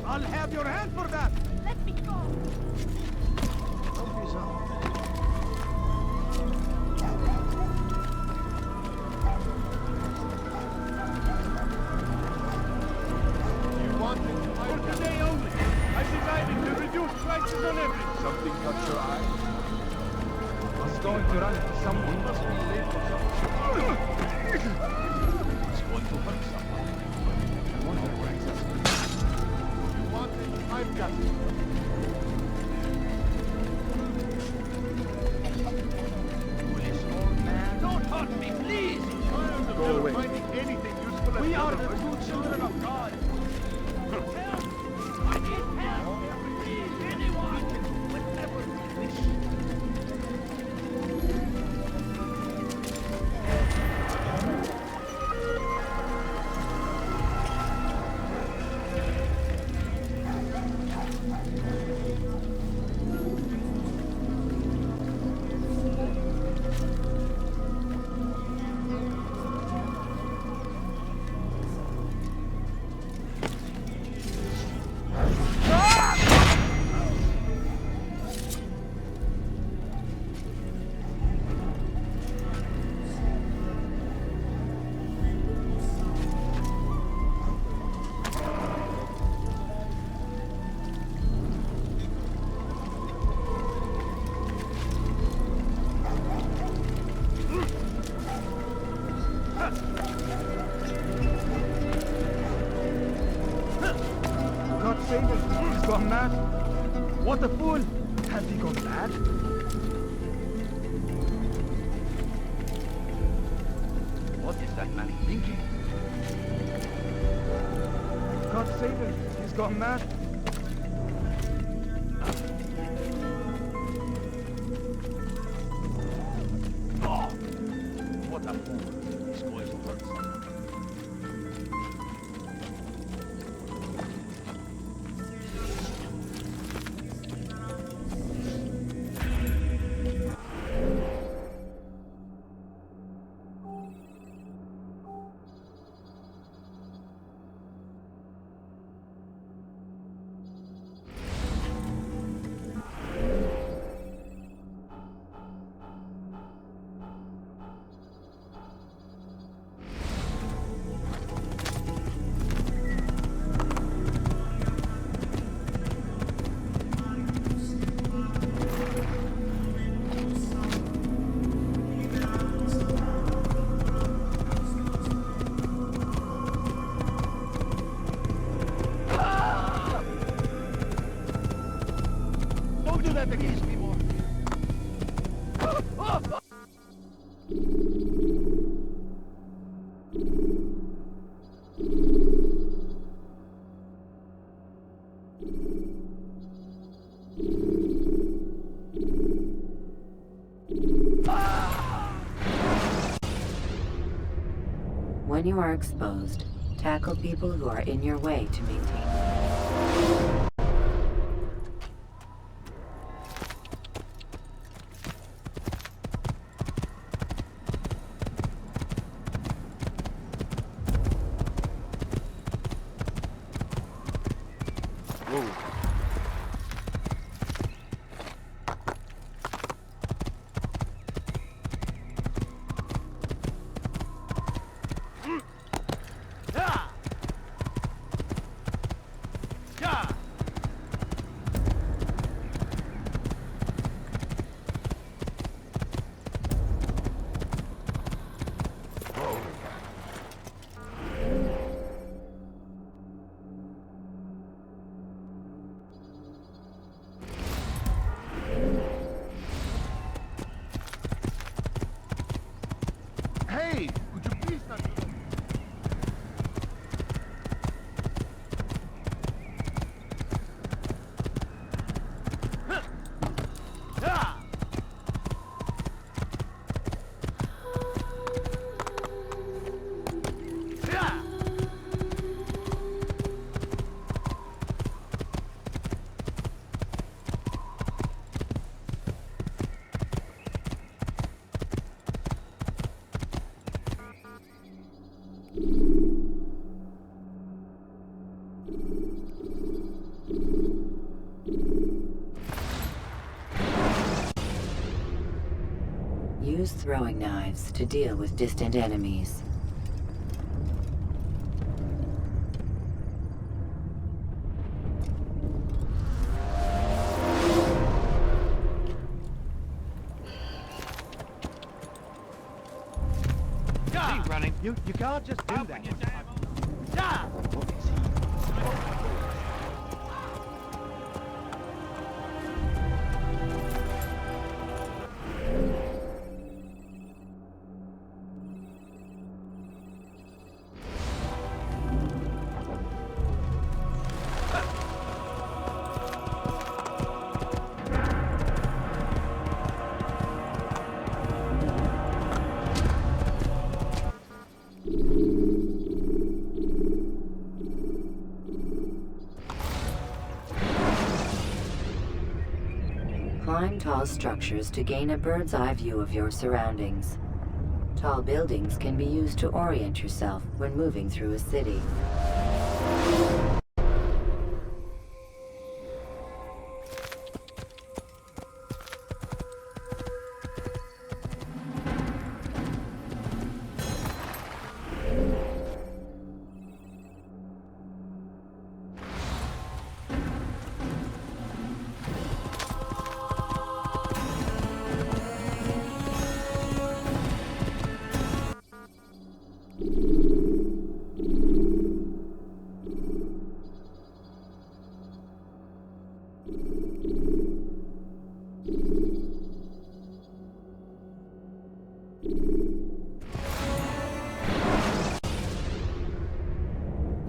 I'll have your hand for that! Let me go! Don't be so. You wanted to For today only, I decided to reduce prices on everything. something caught your eye? I was going to run into someone. Must be late for something. It's going to hurt someone. I wonder where exactly. You wanted, I've got it. Foolish old man. Don't hurt me, please! Go away. Finding anything useful. We are the true children of God. Help! I need help! Please, anyone! Whatever you wish. God save him! He's gone mad! What a fool! Has he gone mad? What is that man thinking? God save him! He's gone mad! Oh! What a fool! He's going to hurt someone. Don't do that against me more. When you are exposed, tackle people who are in your way to maintain. Hey! Could you please not do that? Use throwing knives to deal with distant enemies. Keep running. You can't just do that. Climb tall structures to gain a bird's eye view of your surroundings. Tall buildings can be used to orient yourself when moving through a city.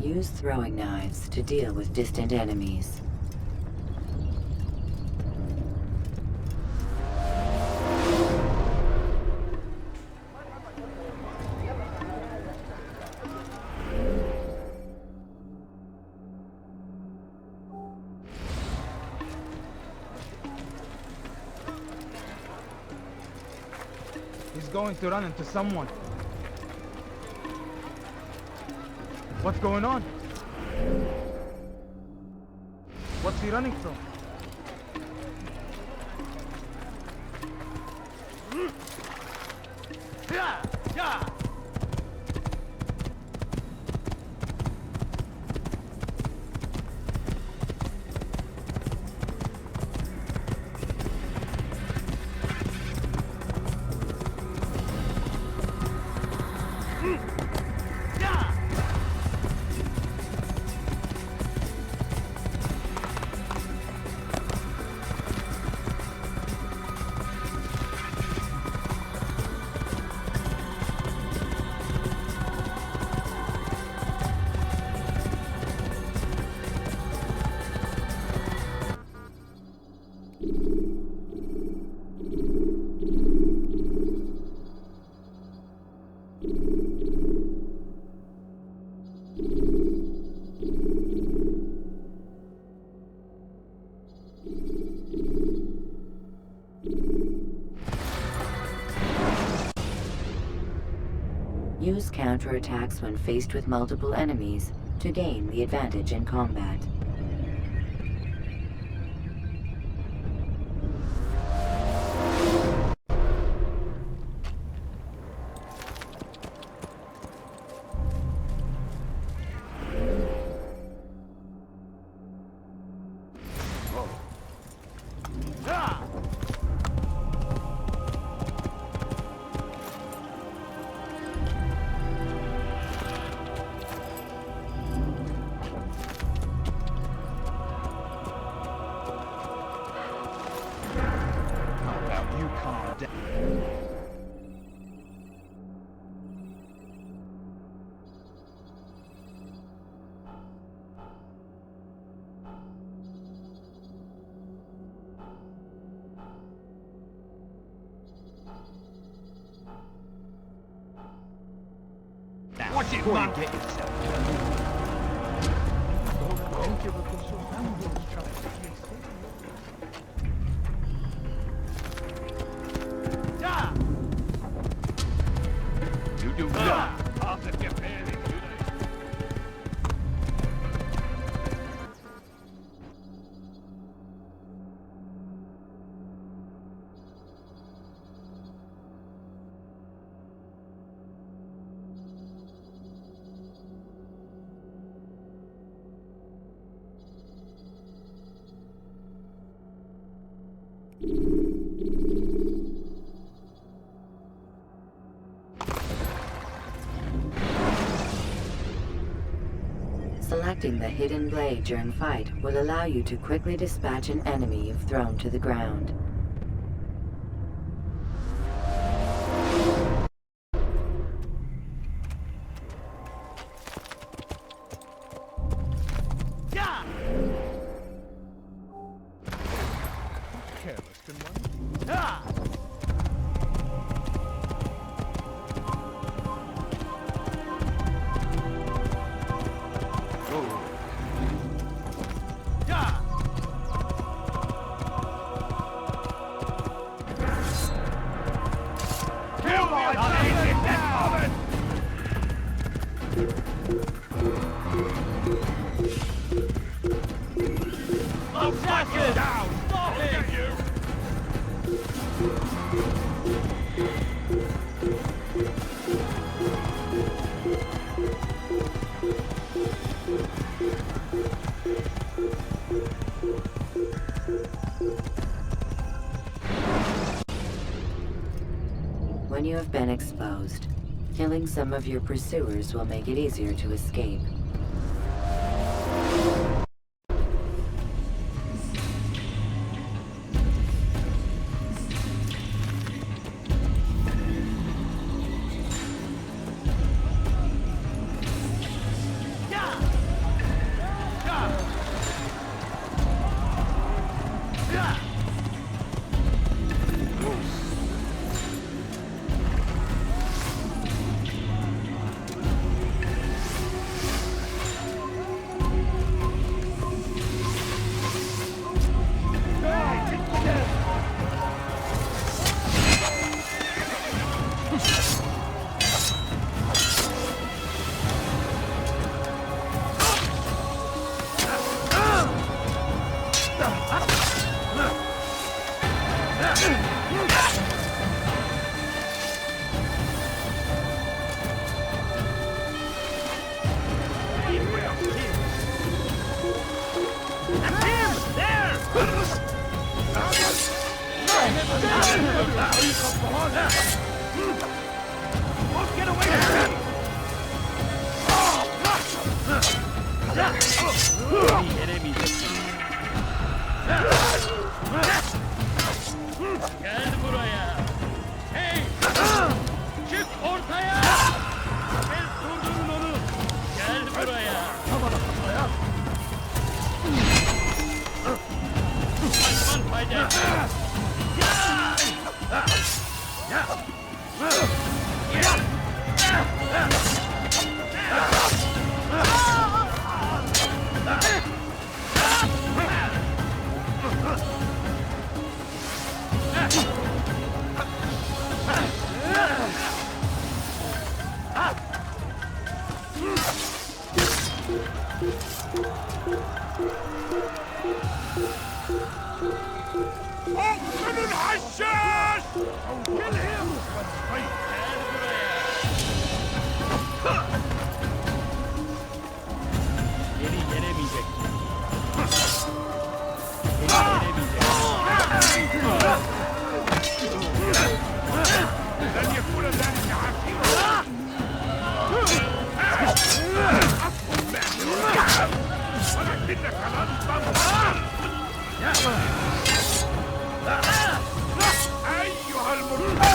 Use throwing knives to deal with distant enemies. He's going to run into someone. What's going on? What's he running from? Yeah! Yeah! Use counterattacks when faced with multiple enemies to gain the advantage in combat. Watch it, man! Get yourself. You do not have to get paid, do they? Selecting the hidden blade during fight will allow you to quickly dispatch an enemy you've thrown to the ground. Careless, can one? When you have been exposed, Killing some of your pursuers will make it easier to escape. Gel buraya. Hey! Çık ortaya! Ve durdurun onu. Gel buraya. Kaçman fayda etmez. Open haşhaş! Kill him! Geri gelemeyecek. لن يكون ذلك عسيرا! ولكنك لن تنتصر! أيها المرتد!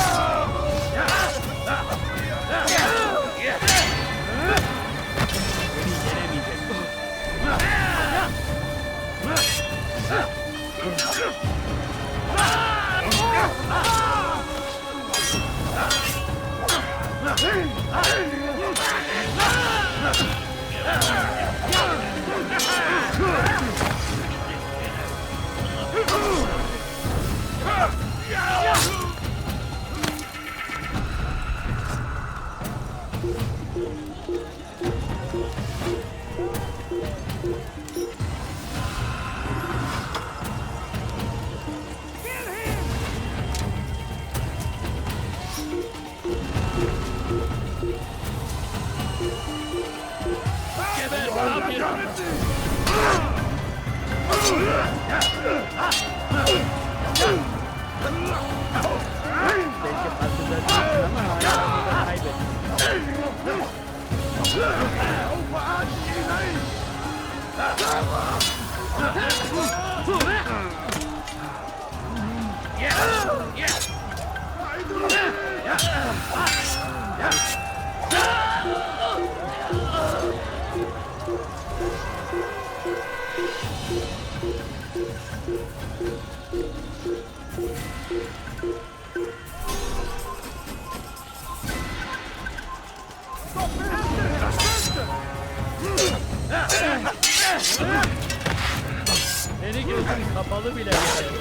Belki farkındasın ama hala burada kaybettin. Seni gözün kapalı bile görelim.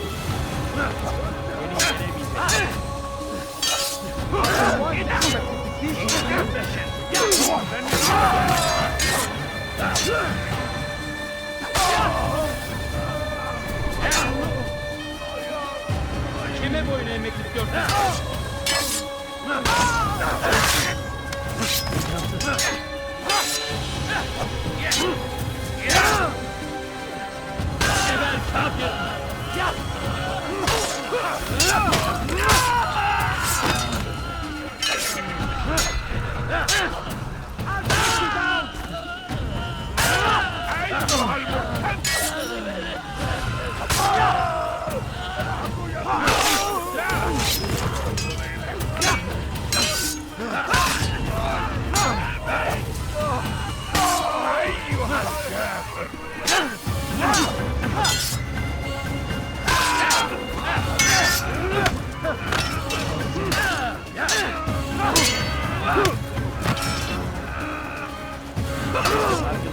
Seni kime boyun eğmek istiyorsun? Geber kafir!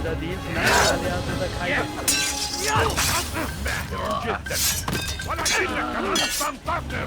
hazırda değilsin. Hadi hazırda kaybet. جدا ولكنك لن تنتصر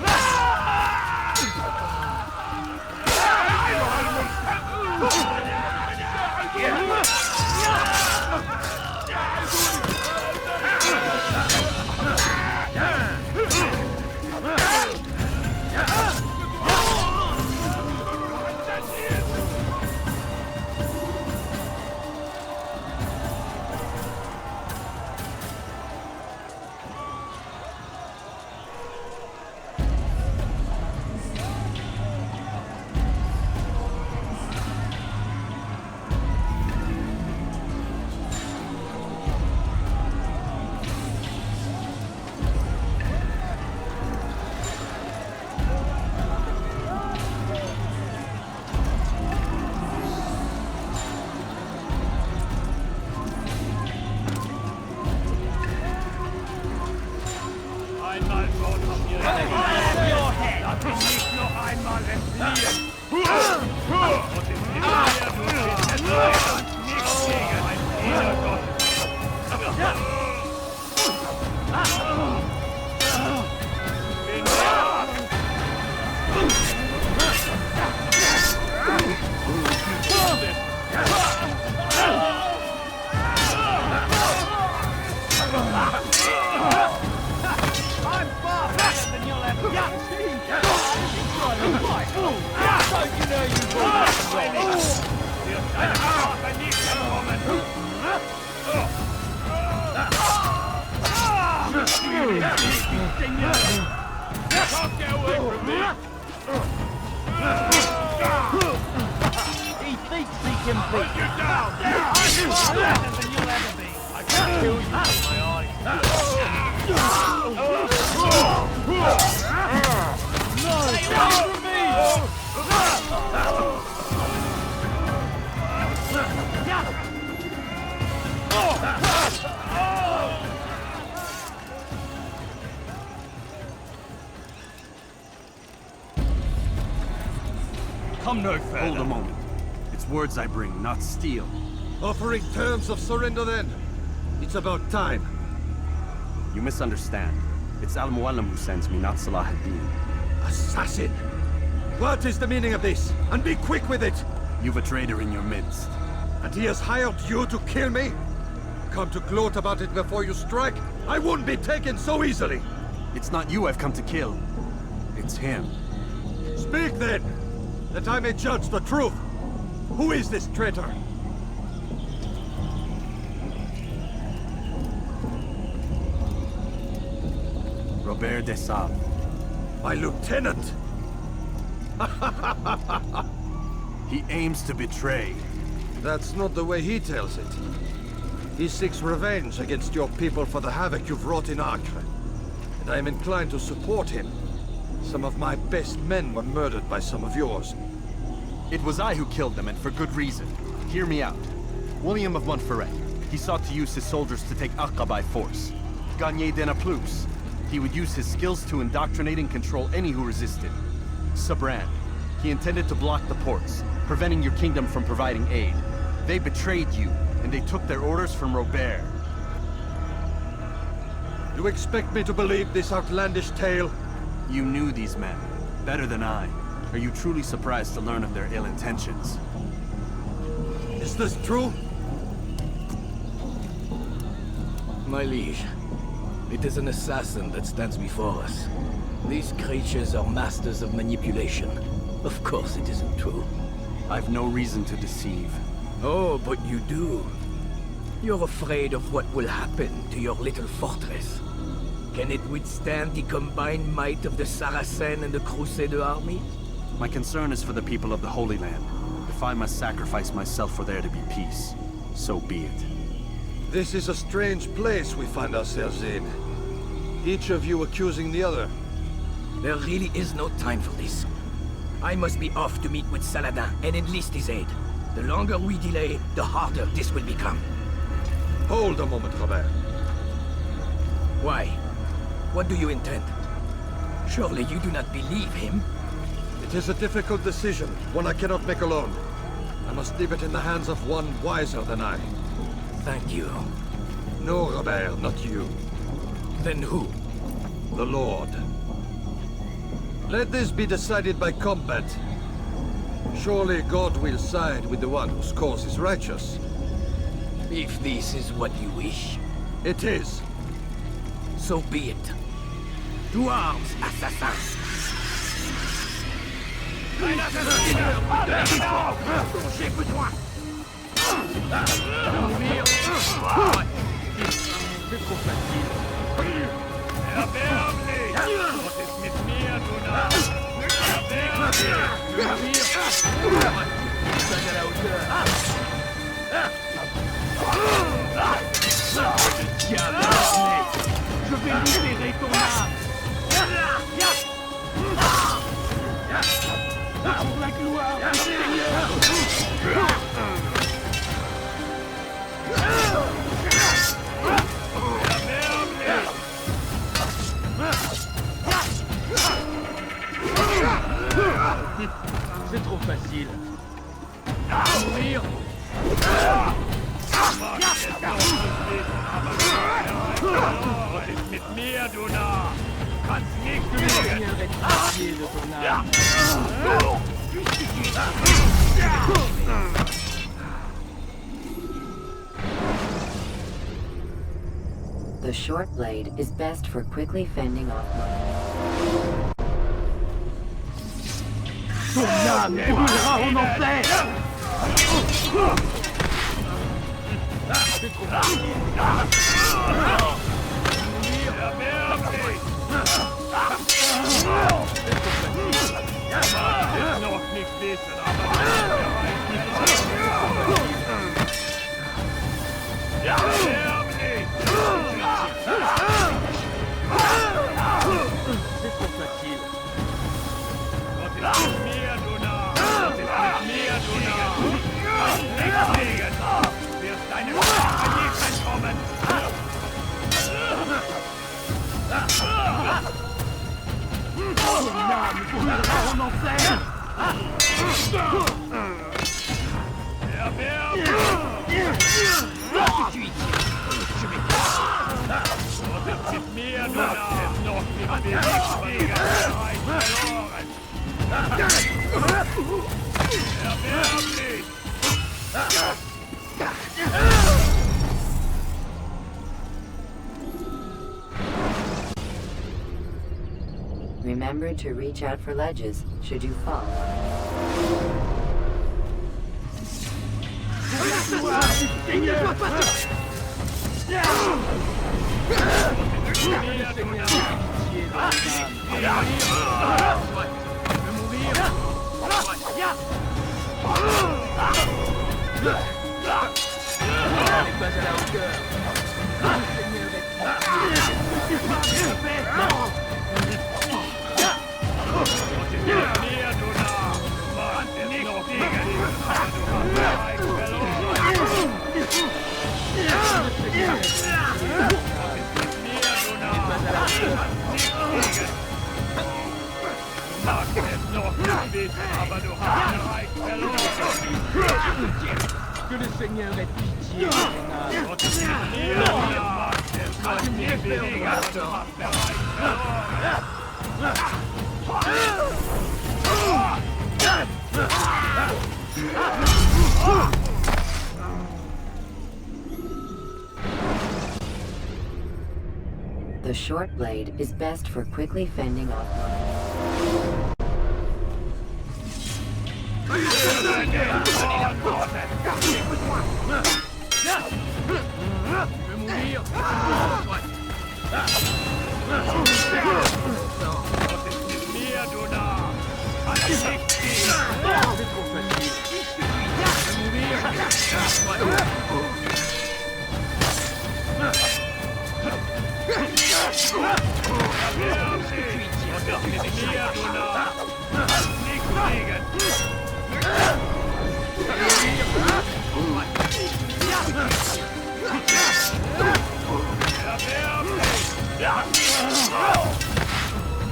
Come no further. Hold a moment. It's words I bring, not steel. Offering terms of surrender then. It's about time. You misunderstand. It's Al-Muallim who sends me, not Salah ad-Din. Assassin! What is the meaning of this? And be quick with it! You've a traitor in your midst. And he has hired you to kill me? Come to gloat about it before you strike? I wouldn't be taken so easily! It's not you I've come to kill. It's him. Speak then! That I may judge the truth! Who is this traitor? Robert de Sable. My lieutenant! He aims to betray. That's not the way he tells it. He seeks revenge against your people for the havoc you've wrought in Acre. And I am inclined to support him. Some of my best men were murdered by some of yours. It was I who killed them, and for good reason. Hear me out. William of Montferrat. He sought to use his soldiers to take Acre by force. Gagné de Naplouse. He would use his skills to indoctrinate and control any who resisted. Sabran. He intended to block the ports, preventing your kingdom from providing aid. They betrayed you, and they took their orders from Robert. You expect me to believe this outlandish tale? You knew these men, better than I. Are you truly surprised to learn of their ill intentions? Is this true? My liege, it is an assassin that stands before us. These creatures are masters of manipulation. Of course it isn't true. I've no reason to deceive. Oh, but you do. You're afraid of what will happen to your little fortress. Can it withstand the combined might of the Saracen and the Crusader armies? My concern is for the people of the Holy Land. If I must sacrifice myself for there to be peace, so be it. This is a strange place we find ourselves in. Each of you accusing the other. There really is no time for this. I must be off to meet with Saladin and enlist his aid. The longer we delay, the harder this will become. Hold a moment, Robert. Why? What do you intend? Surely you do not believe him? It is a difficult decision, one I cannot make alone. I must leave it in the hands of one wiser than I. Thank you. No, Robert, not you. Then who? The Lord. Let this be decided by combat. Surely God will side with the one whose cause is righteous. If this is what you wish. It is. So be it. To arms, assassins! J'ai besoin! Mourir! C'est trop facile. Was ist mit mir, Donner? Mourir! Ça à la hauteur. Je vais libérer ton âme! Pour la gloire du Seigneur! C'est trop facile. Mourir! Was ist mit mir, du Narr? Kannst nicht gewinnen! De ton âme. The short blade is best for quickly fending off Ton âme brûlera en enfer! C'est trop facile. Noch nicht wissen, aber C'est trop facile. Was ist mit mir, du Narr? Was ist mit mir, du Narr? Nichts liegen! Wirst deine Verliebtheit kommen! Ton âme brûlera en enfer! Là, tu es je m'écarte! Was ist mit mir, du Narr? Noch nicht wissen, aber verloren! Erbärmlich! Remember to reach out for ledges should you fall. Aber du hast Reich verloren. Que le Seigneur ait pitié de ton âme. Gott ist mit mir, Donner. Es kann mir bewegen, du hast der Reich verloren. The short blade is best for quickly fending off.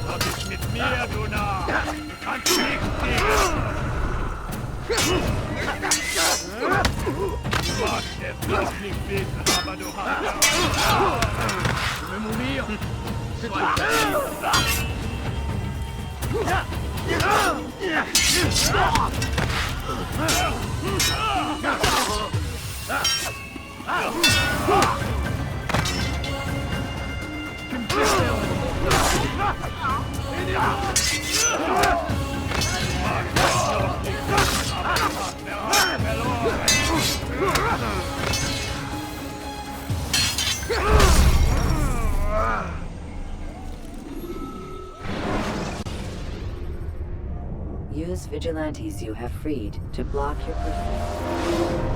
Was ist mit mir, du Narr? Du kannst nichts sehen! Du magst Lass mich beten, aber du hast... Tu veux mourir? Use vigilantes you have freed to block your pursuit.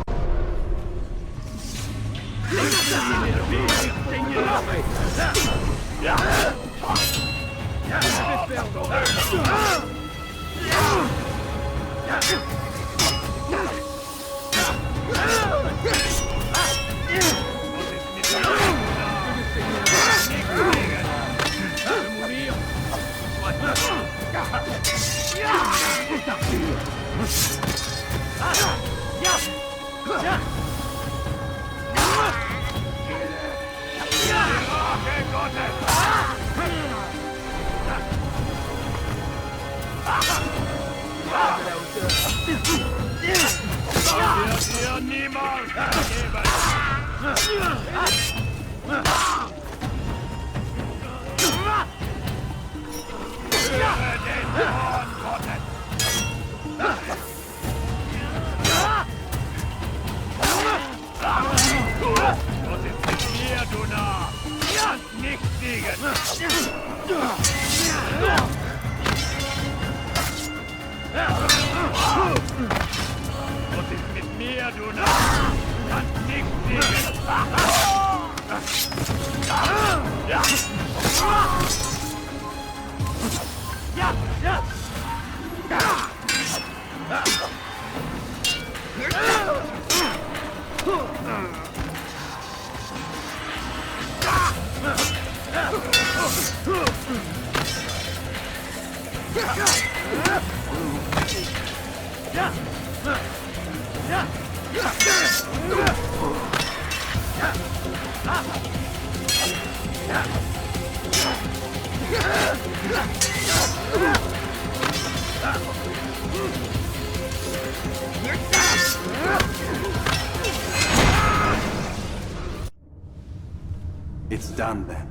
It's done then.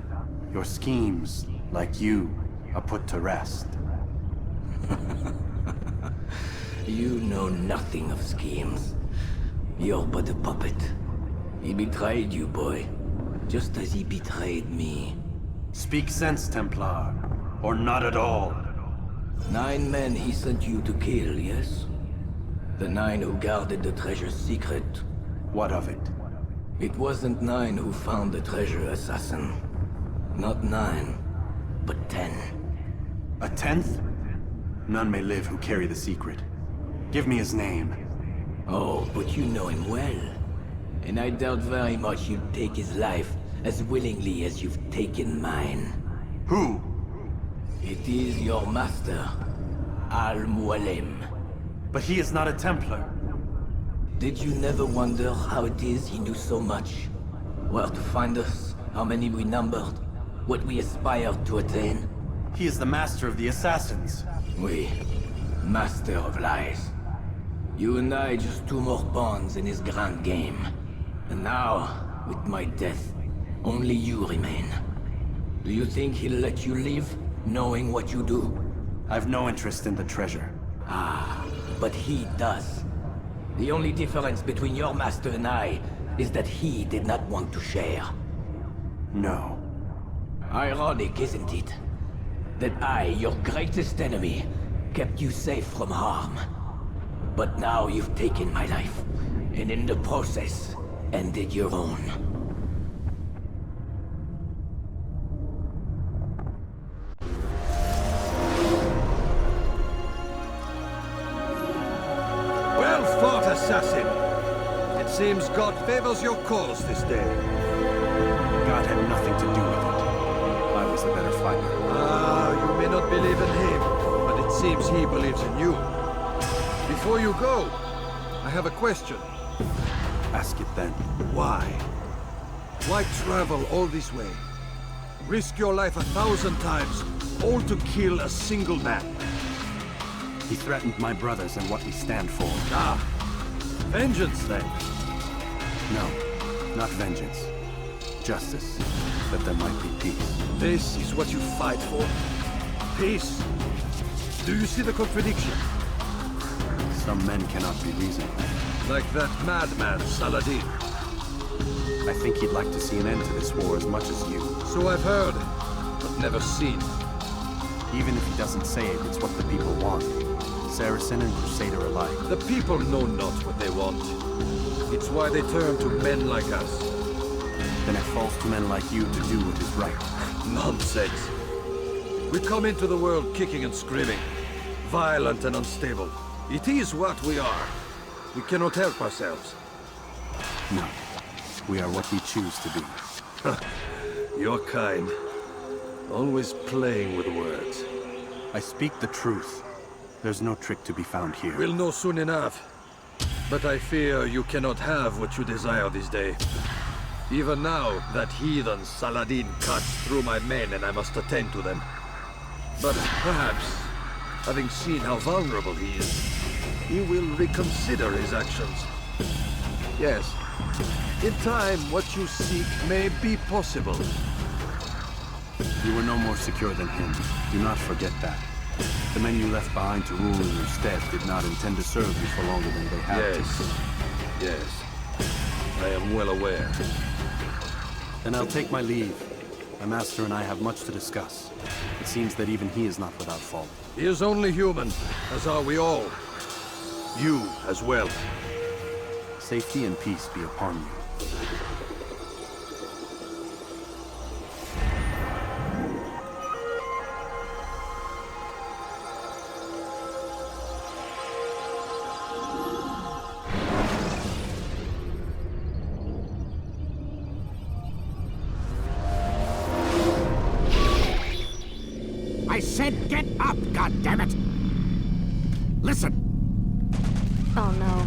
Your schemes, like you, are put to rest. You know nothing of schemes. You're but a puppet. He betrayed you, boy. Just as he betrayed me. Speak sense, Templar. Or not at all. 9 men he sent you to kill, yes? The 9 who guarded the treasure's secret. What of it? It wasn't 9 who found the treasure, assassin. Not 9, but 10. A 10th? None may live who carry the secret. Give me his name. Oh, but you know him well. And I doubt very much you'd take his life as willingly as you've taken mine. Who? It is your master, Al-Mualim. But he is not a Templar. Did you never wonder how it is he knew so much? Where to find us, how many we numbered, what we aspired to attain? He is the master of the assassins. Oui, master of lies. You and I just 2 more pawns in his grand game. And now, with my death, only you remain. Do you think he'll let you live, knowing what you do? I've no interest in the treasure. Ah, but he does. The only difference between your master and I is that he did not want to share. No. Ironic, isn't it? That I, your greatest enemy, kept you safe from harm. But now you've taken my life, and in the process, ended your own. Well fought, assassin. It seems God favors your cause this day. God had nothing to do with it. I was the better fighter. Ah, you may not believe in him, but it seems he believes in you. Before you go, I have a question. Ask it then. Why? Why travel all this way? Risk your life 1,000 times, all to kill a single man. He threatened my brothers and what we stand for. Ah, vengeance then? No, not vengeance. Justice, that there might be peace. This is what you fight for? Peace? Do you see the contradiction? Some men cannot be reasoned. Like that madman, Saladin. I think he'd like to see an end to this war as much as you. So I've heard, but never seen. Even if he doesn't say it, it's what the people want. Saracen and Crusader alike. The people know not what they want. It's why they turn to men like us. Then it falls to men like you to do what is right. Nonsense. We come into the world kicking and screaming. Violent and unstable. It is what we are. We cannot help ourselves. No. We are what we choose to be. Your kind. Always playing with words. I speak the truth. There's no trick to be found here. We'll know soon enough. But I fear you cannot have what you desire this day. Even now, that heathen Saladin cuts through my men and I must attend to them. But perhaps, having seen how vulnerable he is, he will reconsider his actions. Yes, in time, what you seek may be possible. You were no more secure than him. Do not forget that. The men you left behind to rule in your stead did not intend to serve you for longer than they had to. Yes. I am well aware. Then I'll take my leave. My master and I have much to discuss. It seems that even he is not without fault. He is only human, as are we all. You as well. Safety and peace be upon you. I said get up, goddammit! Listen! Oh no.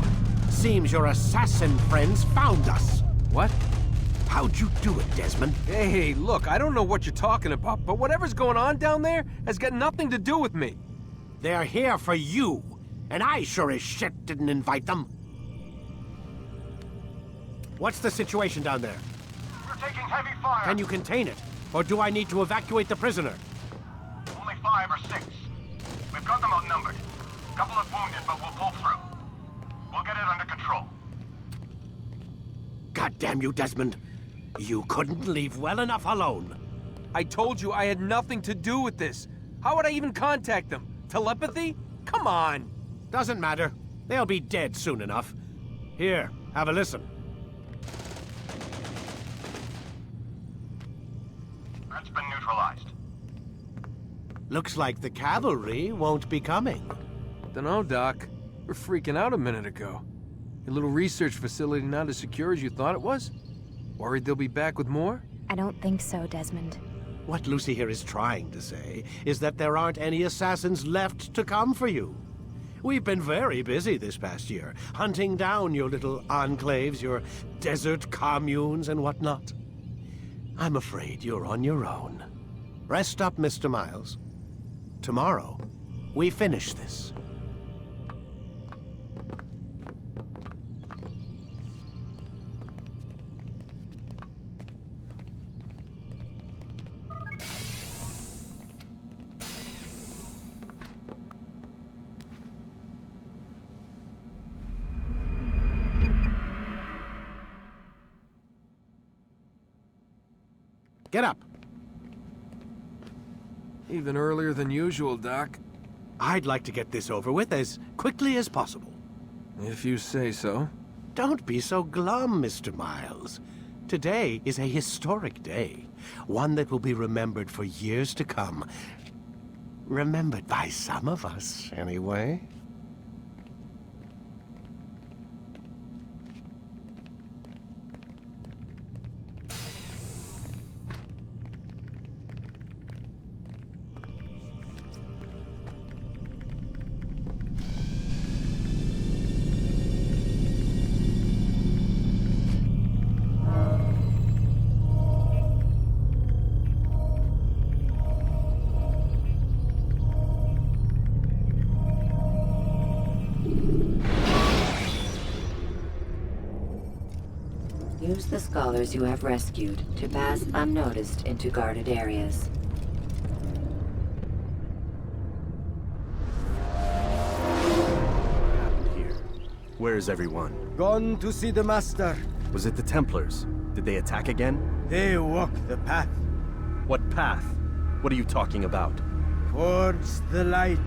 Seems your assassin friends found us. What? How'd you do it, Desmond? Hey, look, I don't know what you're talking about, but whatever's going on down there has got nothing to do with me. They're here for you, and I sure as shit didn't invite them. What's the situation down there? We're taking heavy fire. Can you contain it? Or do I need to evacuate the prisoner? Only 5 or 6. We've got them outnumbered. Couple of wounded, but we'll pull through. We'll get it under control. God damn you, Desmond. You couldn't leave well enough alone. I told you I had nothing to do with this. How would I even contact them? Telepathy? Come on. Doesn't matter. They'll be dead soon enough. Here, have a listen. Threat's been neutralized. Looks like the cavalry won't be coming. Dunno, Doc. We're freaking out a minute ago. Your little research facility not as secure as you thought it was? Worried they'll be back with more? I don't think so, Desmond. What Lucy here is trying to say is that there aren't any assassins left to come for you. We've been very busy this past year, hunting down your little enclaves, your desert communes and whatnot. I'm afraid you're on your own. Rest up, Mr. Miles. Tomorrow, we finish this. Get up. Even earlier than usual, Doc. I'd like to get this over with as quickly as possible. If you say so. Don't be so glum, Mr. Miles. Today is a historic day. One that will be remembered for years to come. Remembered by some of us, anyway. Use the scholars you have rescued to pass unnoticed into guarded areas. Where is everyone? Gone to see the Master. Was it the Templars? Did they attack again? They walk the path. What path? What are you talking about? Towards the light.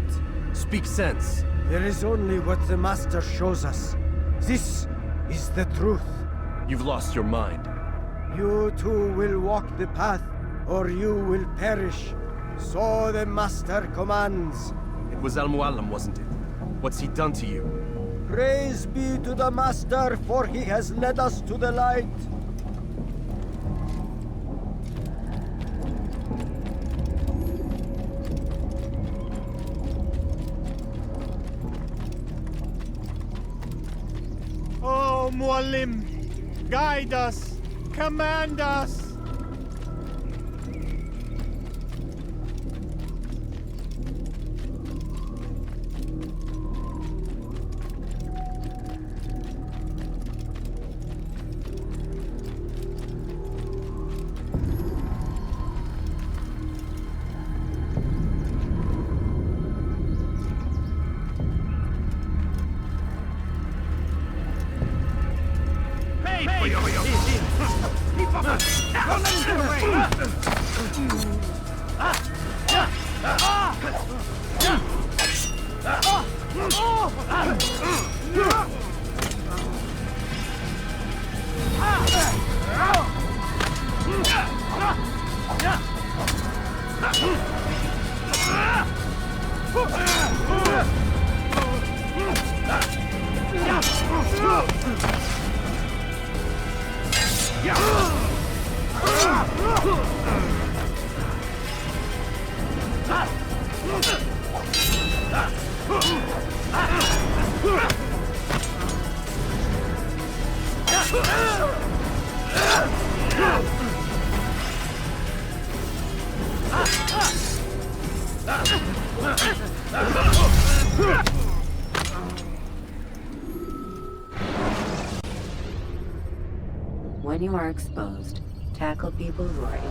Speak sense. There is only what the Master shows us. This is the truth. You've lost your mind. You too will walk the path, or you will perish. So the Master commands. It was Al-Mualim, wasn't it? What's he done to you? Praise be to the Master, for he has led us to the light. Oh, Mualim, guide us, command us. When you are exposed, tackle people who are in.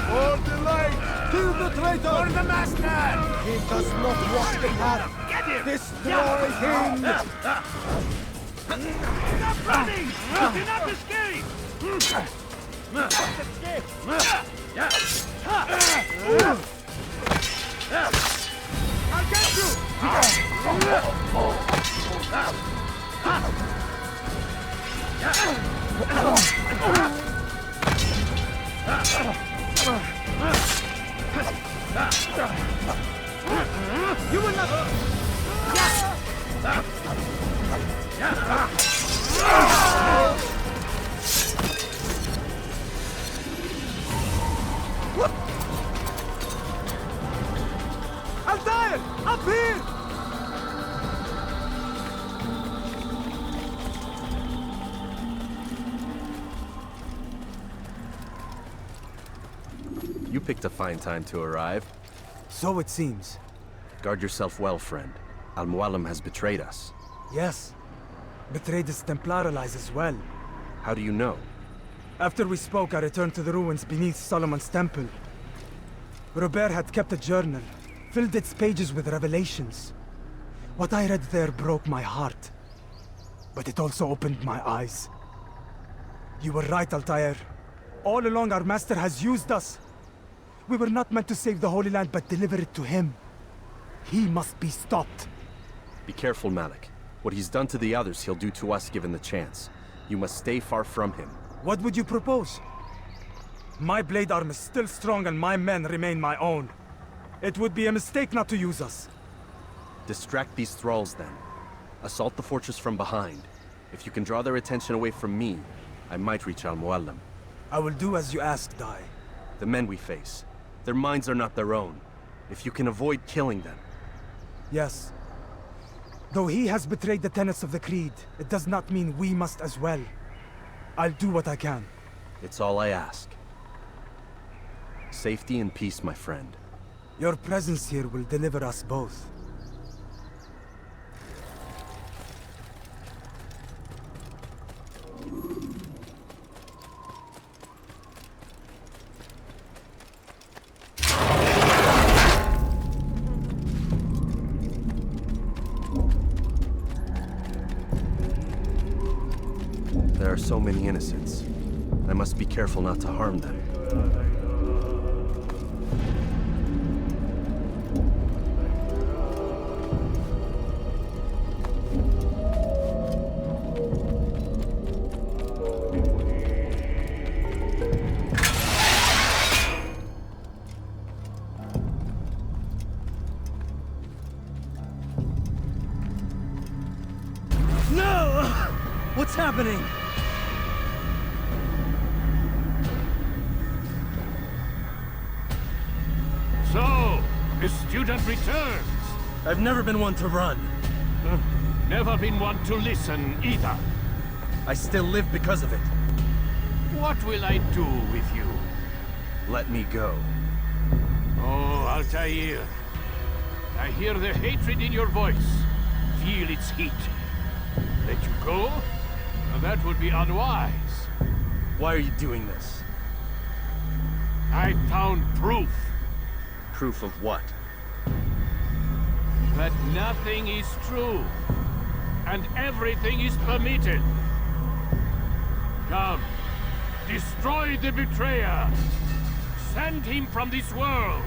For the light! Kill the traitor! For the Master! He does not walk the path. Destroy him! Stop running! You cannot escape! I'll get you! You will not... Altair! Up here! You picked a fine time to arrive. So it seems. Guard yourself well, friend. Al-Mualim has betrayed us. Yes. Betrayed his Templar allies as well. How do you know? After we spoke, I returned to the ruins beneath Solomon's temple. Robert had kept a journal, filled its pages with revelations. What I read there broke my heart. But it also opened my eyes. You were right, Altair. All along our master has used us. We were not meant to save the Holy Land, but deliver it to him. He must be stopped. Be careful, Malik. What he's done to the others, he'll do to us given the chance. You must stay far from him. What would you propose? My blade arm is still strong and my men remain my own. It would be a mistake not to use us. Distract these thralls then. Assault the fortress from behind. If you can draw their attention away from me, I might reach Al-Mualim. I will do as you ask, Dai. The men we face, their minds are not their own. If you can avoid killing them. Yes. Though he has betrayed the tenets of the Creed, it does not mean we must as well. I'll do what I can. It's all I ask. Safety and peace, my friend. Your presence here will deliver us both. There are so many innocents. I must be careful not to harm them. No! What's happening? So, the student returns. I've never been one to run. Never been one to listen either. I still live because of it. What will I do with you? Let me go. Oh, Altair. I hear the hatred in your voice. Feel its heat. Let you go? That would be unwise. Why are you doing this? I found proof. Proof of what? That nothing is true. And everything is permitted. Come. Destroy the betrayer. Send him from this world.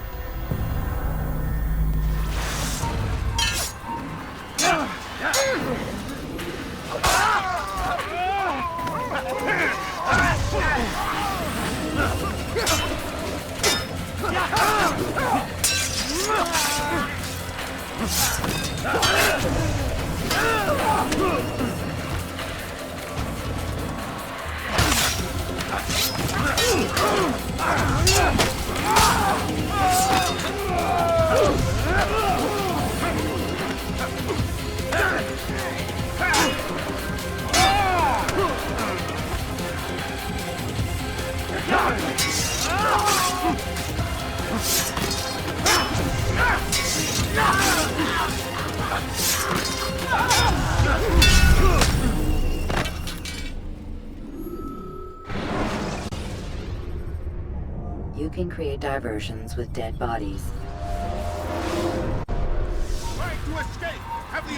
You can create diversions with dead bodies. Trying to escape! Have the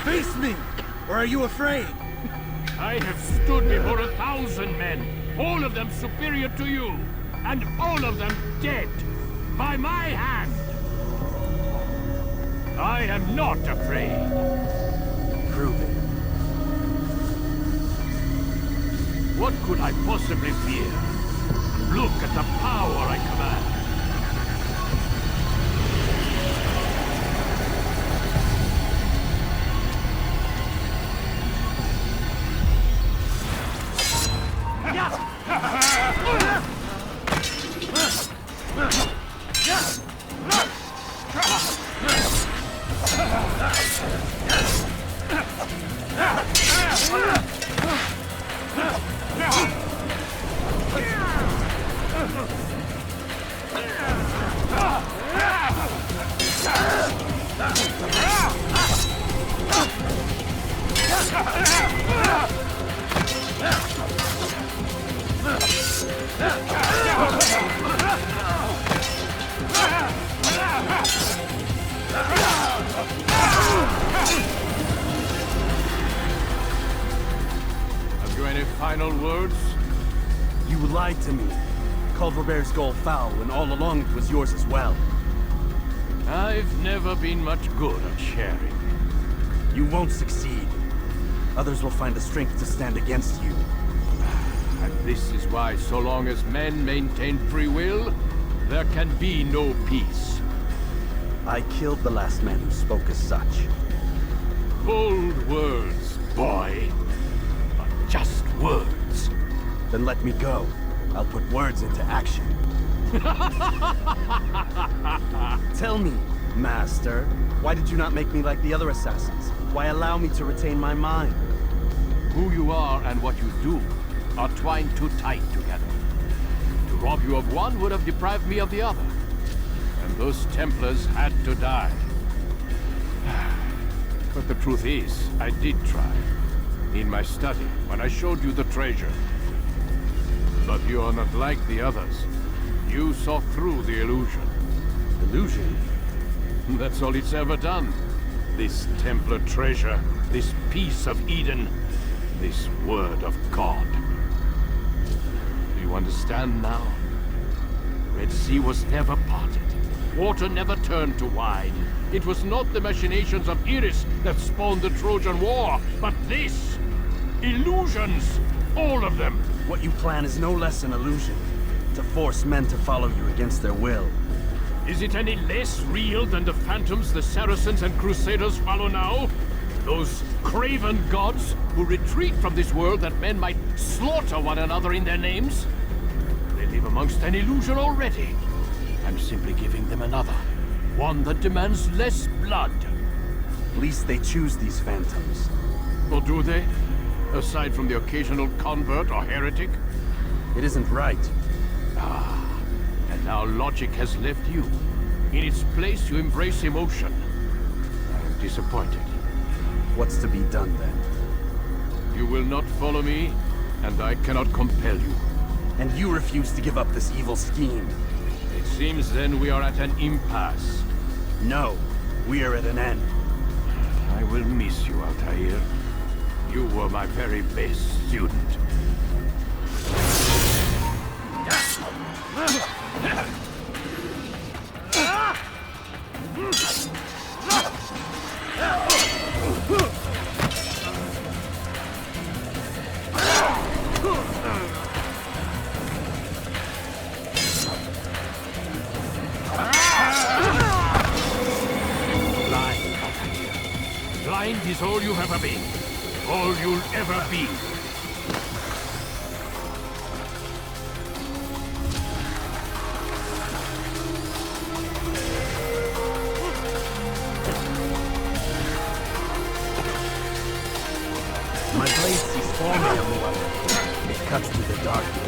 Face me! Or are you afraid? I have stood before 1,000 men, all of them superior to you. and all of them dead. By my hand. I am not afraid. Prove it. What could I possibly fear? Look at the power I command. Have you any final words? You lied to me. Called Robert's goal foul, when all along it was yours as well. I've never been much good at sharing. You won't succeed. Others will find the strength to stand against you. And this is why, so long as men maintain free will, there can be no peace. I killed the last man who spoke as such. Bold words, boy. But just words. Then let me go. I'll put words into action. Tell me, Master, why did you not make me like the other assassins? Why allow me to retain my mind? Who you are and what you do are twined too tight together. To rob you of one would have deprived me of the other. And those Templars had to die. But the truth is, I did try. In my study, when I showed you the treasure. But you are not like the others. You saw through the illusion. Illusion? That's all it's ever done. This Templar treasure, this piece of Eden, this word of God. Do you understand now? The Red Sea was never parted. Water never turned to wine. It was not the machinations of Iris that spawned the Trojan War, but this! Illusions! All of them! What you plan is no less an illusion. To force men to follow you against their will. Is it any less real than the phantoms the Saracens and Crusaders follow now? Those craven gods who retreat from this world that men might slaughter one another in their names? They live amongst an illusion already. I'm simply giving them another. One that demands less blood. At least they choose these phantoms. Or do they? Aside from the occasional convert or heretic? It isn't right. Ah, and now logic has left you. In its place, you embrace emotion. I am disappointed. What's to be done then? You will not follow me, and I cannot compel you. And you refuse to give up this evil scheme. It seems then we are at an impasse. No, we are at an end. I will miss you, Altair. You were my very best student. Blind is all you've ever been. All you'll ever be. My blade sees forming on the other. It cuts through the darkness.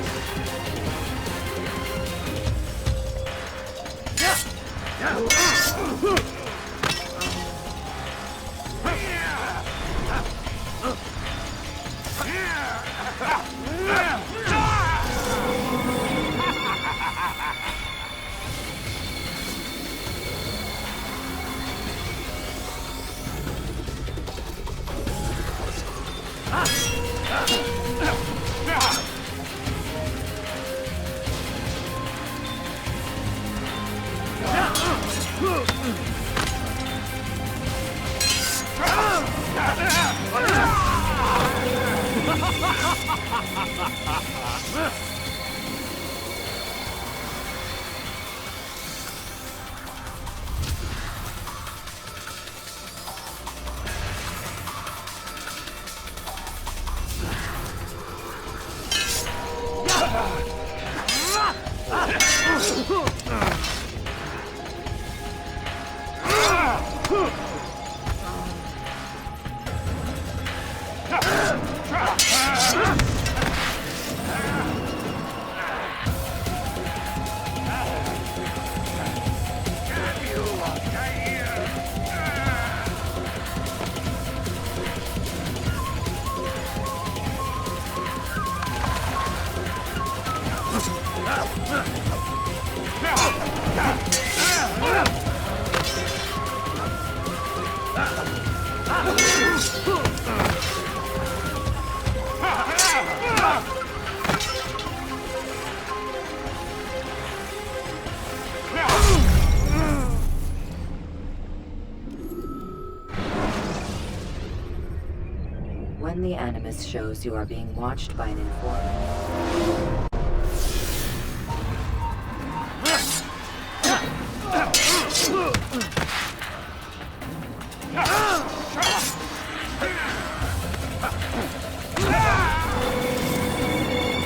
When the Animus shows you are being watched by an informant,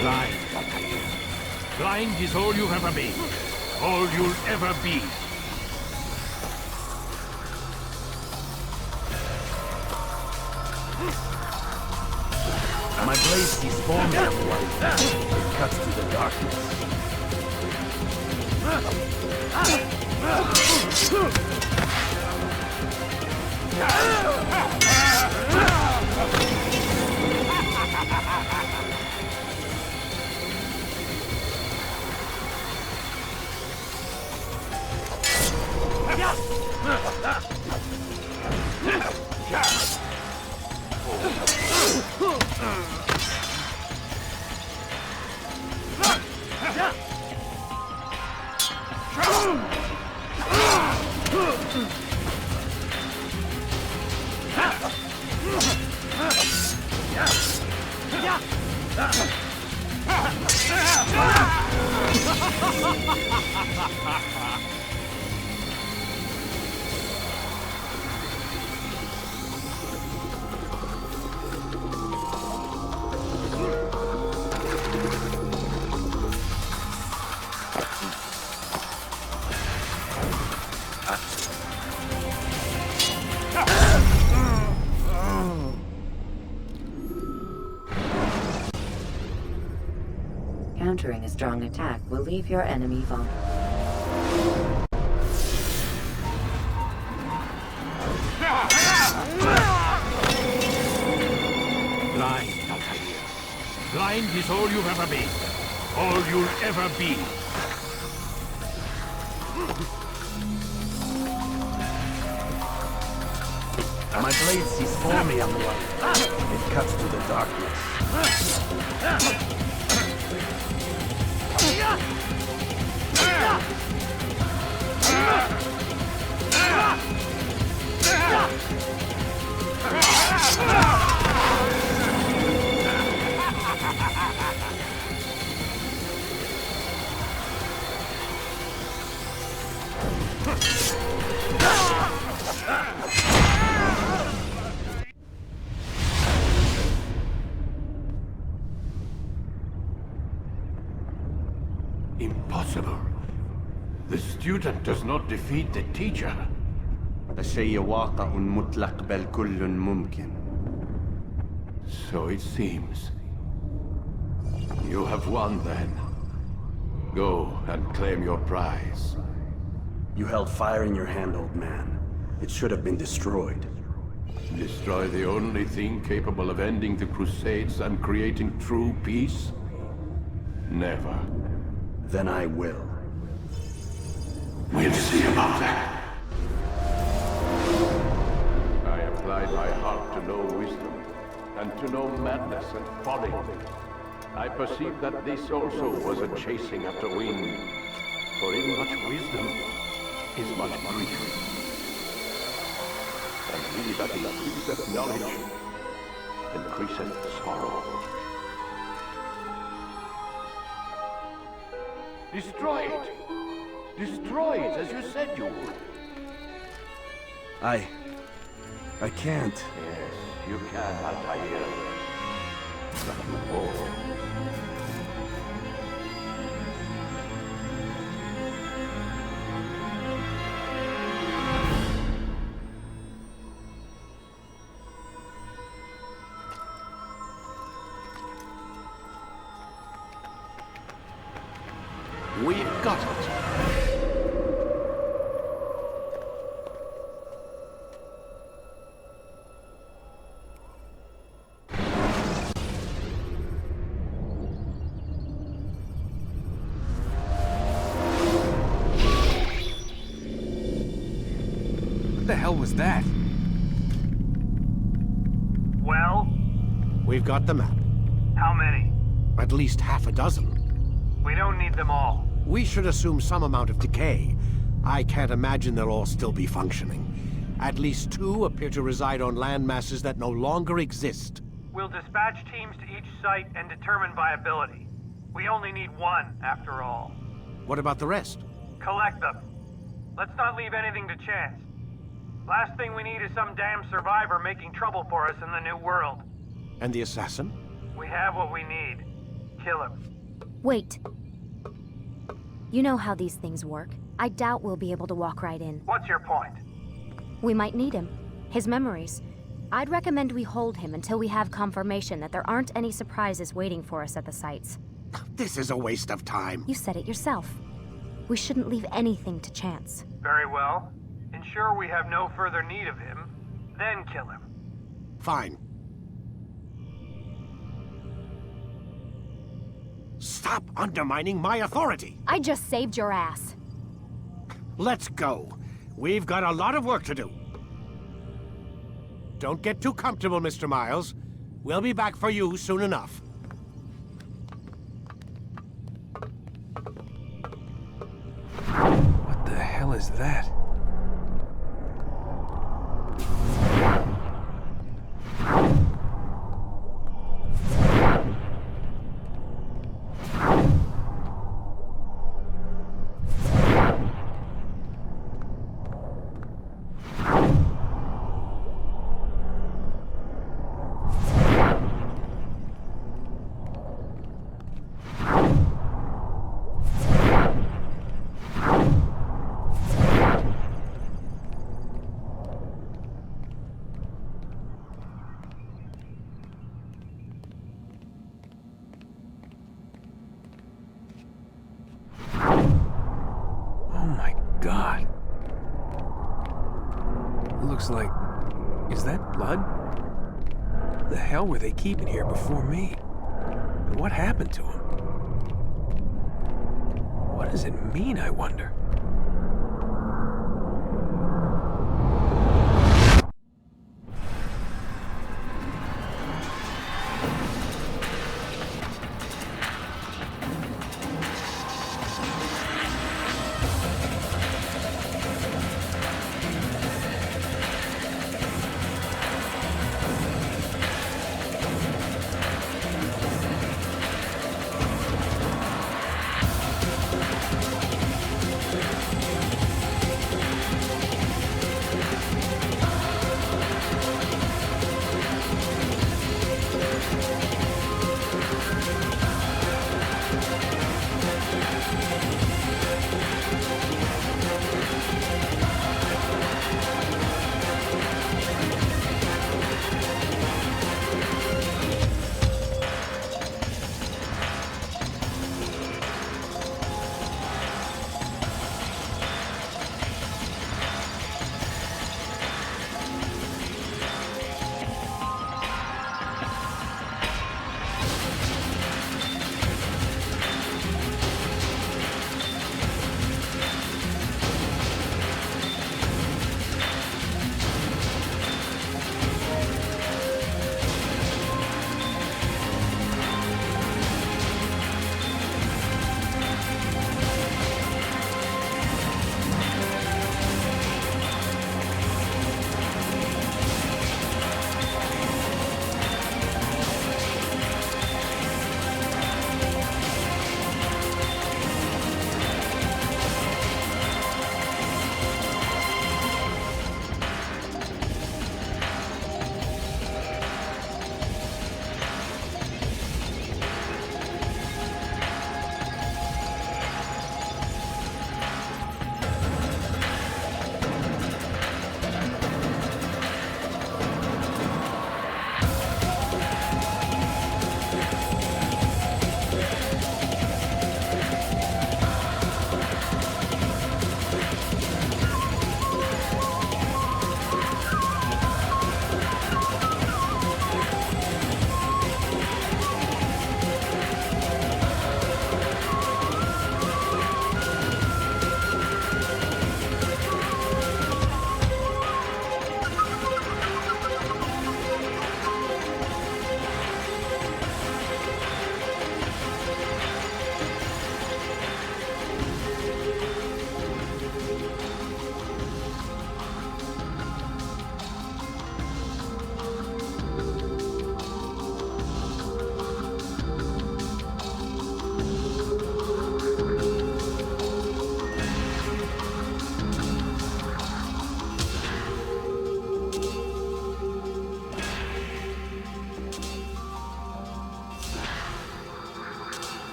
Blind, Altair. Blind is all you've ever been. All you'll ever be. My blade sees form that way. It cuts through the darkness. countering a strong attack will leave your enemy vulnerable. Blind, Altair. Blind is all you've ever been. All you'll ever be. My blade sees for me on the way. It cuts through the darkness. Impossible. The student does not defeat the teacher. الشيء واقع مطلق بل كل ممكن. So it seems. You have won then. Go and claim your prize. You held fire in your hand, old man. It should have been destroyed. Destroy the only thing capable of ending the Crusades and creating true peace? Never. Then I will. We'll see about that. I applied my heart to know wisdom, and to know madness and folly. I perceived that this also was a chasing after wind, for in much wisdom is much grief. And he that increaseth knowledge increaseth sorrow. Destroy it! Destroy it as you said you would. I can't. Yes, you can, Altair. But you won't. We've got it. What the hell was that? Well? We've got the map. How many? At least half a dozen. We don't need them all. We should assume some amount of decay. I can't imagine they'll all still be functioning. At least 2 appear to reside on land masses that no longer exist. We'll dispatch teams to each site and determine viability. We only need 1, after all. What about the rest? Collect them. Let's not leave anything to chance. Last thing we need is some damn survivor making trouble for us in the new world. And the assassin? We have what we need. Kill him. Wait. You know how these things work. I doubt we'll be able to walk right in. What's your point? We might need him. His memories. I'd recommend we hold him until we have confirmation that there aren't any surprises waiting for us at the sites. This is a waste of time. You said it yourself. We shouldn't leave anything to chance. Very well. Ensure we have no further need of him, then kill him. Fine. Stop undermining my authority! I just saved your ass. Let's go. We've got a lot of work to do. Don't get too comfortable, Mr. Miles. We'll be back for you soon enough. What the hell is that? God. It looks like... Is that blood? What the hell were they keeping here before me? And what happened to him? What does it mean, I wonder?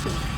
soon.